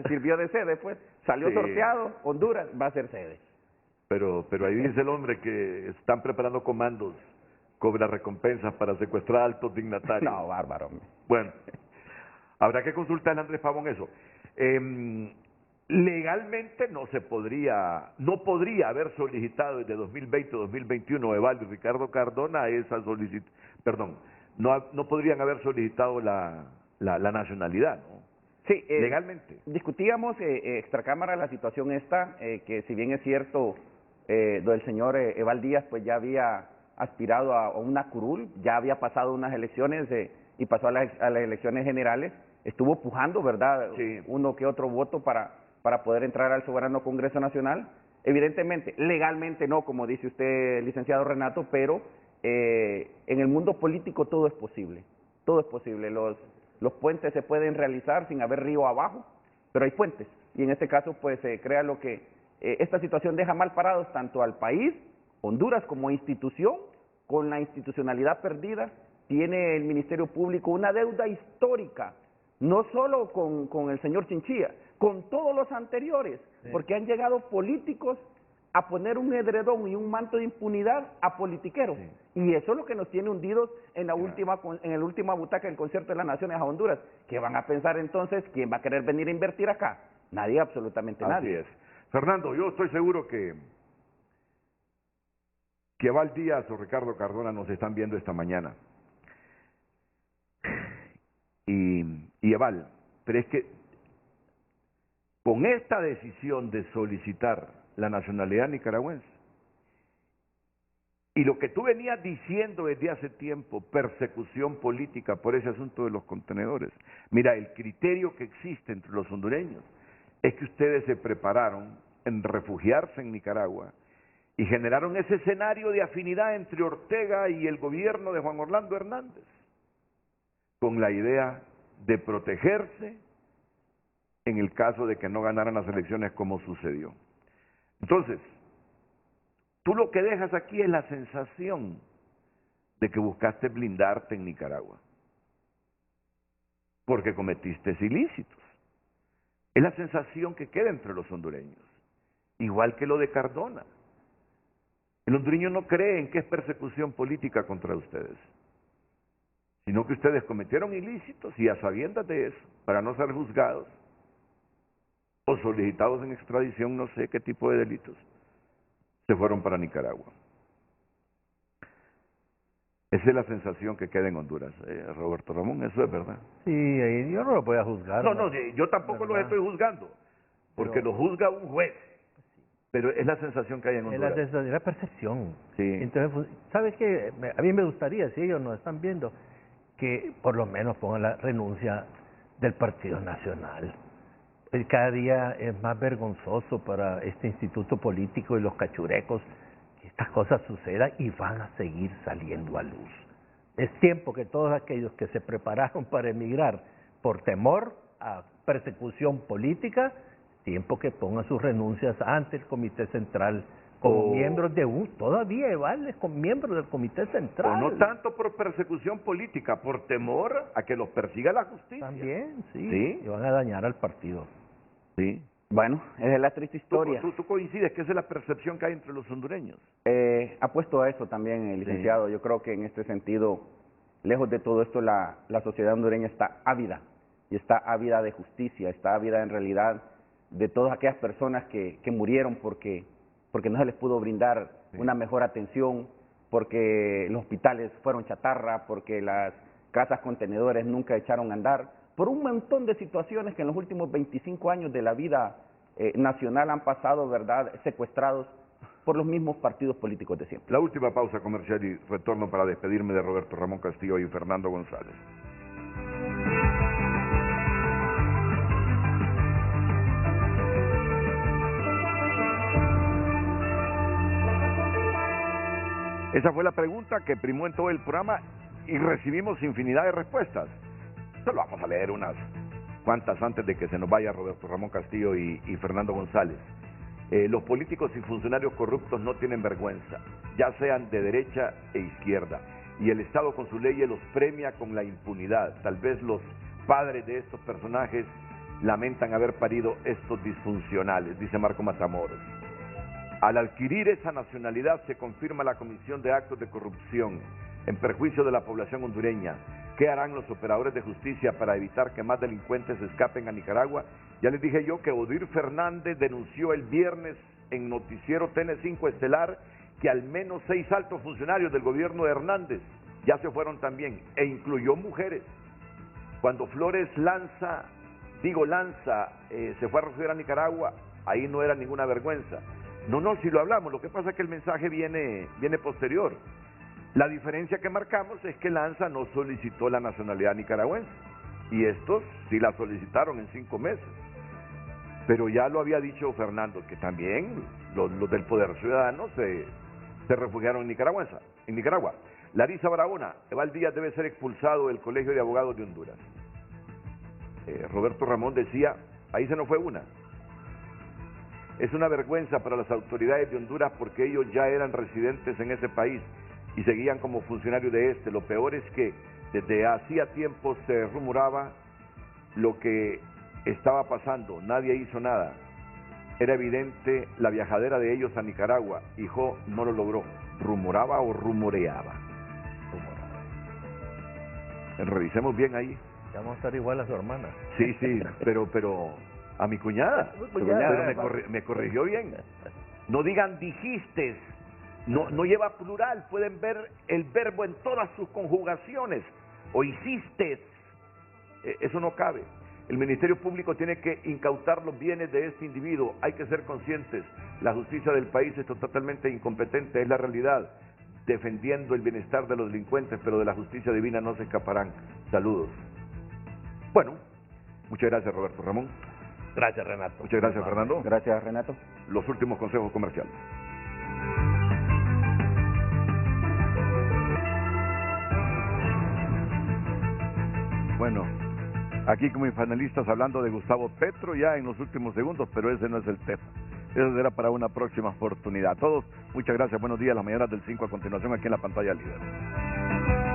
sirvió de sede, pues. Salió Sí. sorteado, Honduras va a ser sede. Pero ahí dice el hombre que están preparando comandos, cobra recompensas para secuestrar altos dignatarios. No, bárbaro, hombre. Bueno, habrá que consultar a Andrés Pavón eso. Legalmente no podría haber solicitado desde 2020 o 2021 Evaldo y Ricardo Cardona esa solicitud, perdón, no podrían haber solicitado la nacionalidad, ¿no? Sí, Legalmente. discutíamos extracámara la situación esta, que si bien es cierto, el señor Eval Díaz pues ya había aspirado a una curul, ya había pasado unas elecciones y pasó a las elecciones generales, estuvo pujando, ¿verdad? Sí. Uno que otro voto para poder entrar al soberano Congreso Nacional. Evidentemente, legalmente no, como dice usted, licenciado Renato, pero en el mundo político todo es posible, todo es posible. Los puentes se pueden realizar sin haber río abajo, pero hay puentes, y en este caso pues crea lo que esta situación deja mal parados tanto al país, Honduras como institución, con la institucionalidad perdida, tiene el Ministerio Público una deuda histórica, no solo con el señor Chinchilla, con todos los anteriores, porque han llegado políticos a poner un edredón y un manto de impunidad a politiqueros. Y eso es lo que nos tiene hundidos en la última butaca del Concierto de las Naciones a Honduras. ¿Qué van a pensar entonces? ¿Quién va a querer venir a invertir acá? Nadie, absolutamente Así nadie. es. Fernando, yo estoy seguro que Eval Díaz o Ricardo Cardona nos están viendo esta mañana. Y Eval, pero es que con esta decisión de solicitar la nacionalidad nicaragüense, y lo que tú venías diciendo desde hace tiempo, persecución política por ese asunto de los contenedores, mira, el criterio que existe entre los hondureños es que ustedes se prepararon en refugiarse en Nicaragua y generaron ese escenario de afinidad entre Ortega y el gobierno de Juan Orlando Hernández, con la idea de protegerse en el caso de que no ganaran las elecciones como sucedió. Entonces, tú lo que dejas aquí es la sensación de que buscaste blindarte en Nicaragua, porque cometiste ilícitos. Es la sensación que queda entre los hondureños, igual que lo de Cardona. El hondureño no cree en que es persecución política contra ustedes, sino que ustedes cometieron ilícitos y a sabiendas de eso, para no ser juzgados o solicitados en extradición, no sé qué tipo de delitos, se fueron para Nicaragua. Esa es la sensación que queda en Honduras, Roberto Ramón, eso es verdad. Sí, yo no lo voy a juzgar. No, yo tampoco los estoy juzgando, porque lo juzga un juez, pero es la sensación que hay en Honduras. Es la percepción. Sí. Entonces, pues, ¿sabes qué? A mí me gustaría, si ellos nos están viendo, que por lo menos pongan la renuncia del Partido Nacional. Cada día es más vergonzoso para este instituto político y los cachurecos que estas cosas sucedan y van a seguir saliendo a luz. Es tiempo que todos aquellos que se prepararon para emigrar por temor a persecución política, tiempo que pongan sus renuncias ante el Comité Central como miembros de todavía Eval con miembros del Comité Central. O no tanto por persecución política, por temor a que los persiga la justicia. También, sí. ¿Sí? Y van a dañar al partido. Sí. Bueno, esa es la triste historia. ¿Tú coincides que esa es la percepción que hay entre los hondureños? Apuesto a eso también, licenciado. Sí. Yo creo que en este sentido, lejos de todo esto, la sociedad hondureña está ávida, y está ávida de justicia, está ávida en realidad de todas aquellas personas que murieron porque no se les pudo brindar una mejor atención, porque los hospitales fueron chatarra, porque las casas contenedores nunca echaron a andar, por un montón de situaciones que en los últimos 25 años de la vida nacional han pasado, ¿verdad?, secuestrados por los mismos partidos políticos de siempre. La última pausa comercial y retorno para despedirme de Roberto Ramón Castillo y Fernando González. Esa fue la pregunta que primó en todo el programa y recibimos infinidad de respuestas. Solo vamos a leer unas cuantas antes de que se nos vaya Roberto Ramón Castillo y Fernando González. Los políticos y funcionarios corruptos no tienen vergüenza, ya sean de derecha e izquierda, y el Estado con sus leyes los premia con la impunidad. Tal vez los padres de estos personajes lamentan haber parido estos disfuncionales, dice Marco Matamoros. Al adquirir esa nacionalidad se confirma la comisión de actos de corrupción en perjuicio de la población hondureña. ¿Qué harán los operadores de justicia para evitar que más delincuentes escapen a Nicaragua? Ya les dije yo que Odir Fernández denunció el viernes en Noticiero TN5 Estelar que al menos 6 altos funcionarios del gobierno de Hernández ya se fueron también, e incluyó mujeres. Cuando Flores Lanza se fue a refugiar a Nicaragua, ahí no era ninguna vergüenza. No, si lo hablamos, lo que pasa es que el mensaje viene posterior. La diferencia que marcamos es que Lanza no solicitó la nacionalidad nicaragüense, y estos sí la solicitaron en 5 meses. Pero ya lo había dicho Fernando, que también los del Poder Ciudadano se refugiaron en Nicaragua. Larisa Barahona, Eval Díaz debe ser expulsado del Colegio de Abogados de Honduras. Roberto Ramón decía, ahí se nos fue una. Es una vergüenza para las autoridades de Honduras porque ellos ya eran residentes en ese país y seguían como funcionarios de este. Lo peor es que desde hacía tiempo se rumoraba lo que estaba pasando, nadie hizo nada. Era evidente la viajadera de ellos a Nicaragua, hijo no lo logró. ¿Rumoraba o rumoreaba? Revisemos bien ahí. Ya vamos a estar igual a su hermana. Sí, pero a mi cuñada. Pero me corrigió bien. No digan dijistes. No lleva plural, pueden ver el verbo en todas sus conjugaciones. O hiciste. Eso no cabe. El Ministerio Público tiene que incautar los bienes de este individuo. Hay que ser conscientes. La justicia del país es totalmente incompetente, es la realidad. Defendiendo el bienestar de los delincuentes, pero de la justicia divina no se escaparán. Saludos. Bueno, muchas gracias, Roberto Ramón. Gracias, Renato. Muchas gracias, Fernando. Gracias, Renato. Los últimos consejos comerciales. Bueno, aquí con mis panelistas hablando de Gustavo Petro ya en los últimos segundos, pero ese no es el tema. Eso será para una próxima oportunidad. A todos, muchas gracias, buenos días, las mañanas del 5 a continuación aquí en la pantalla líder.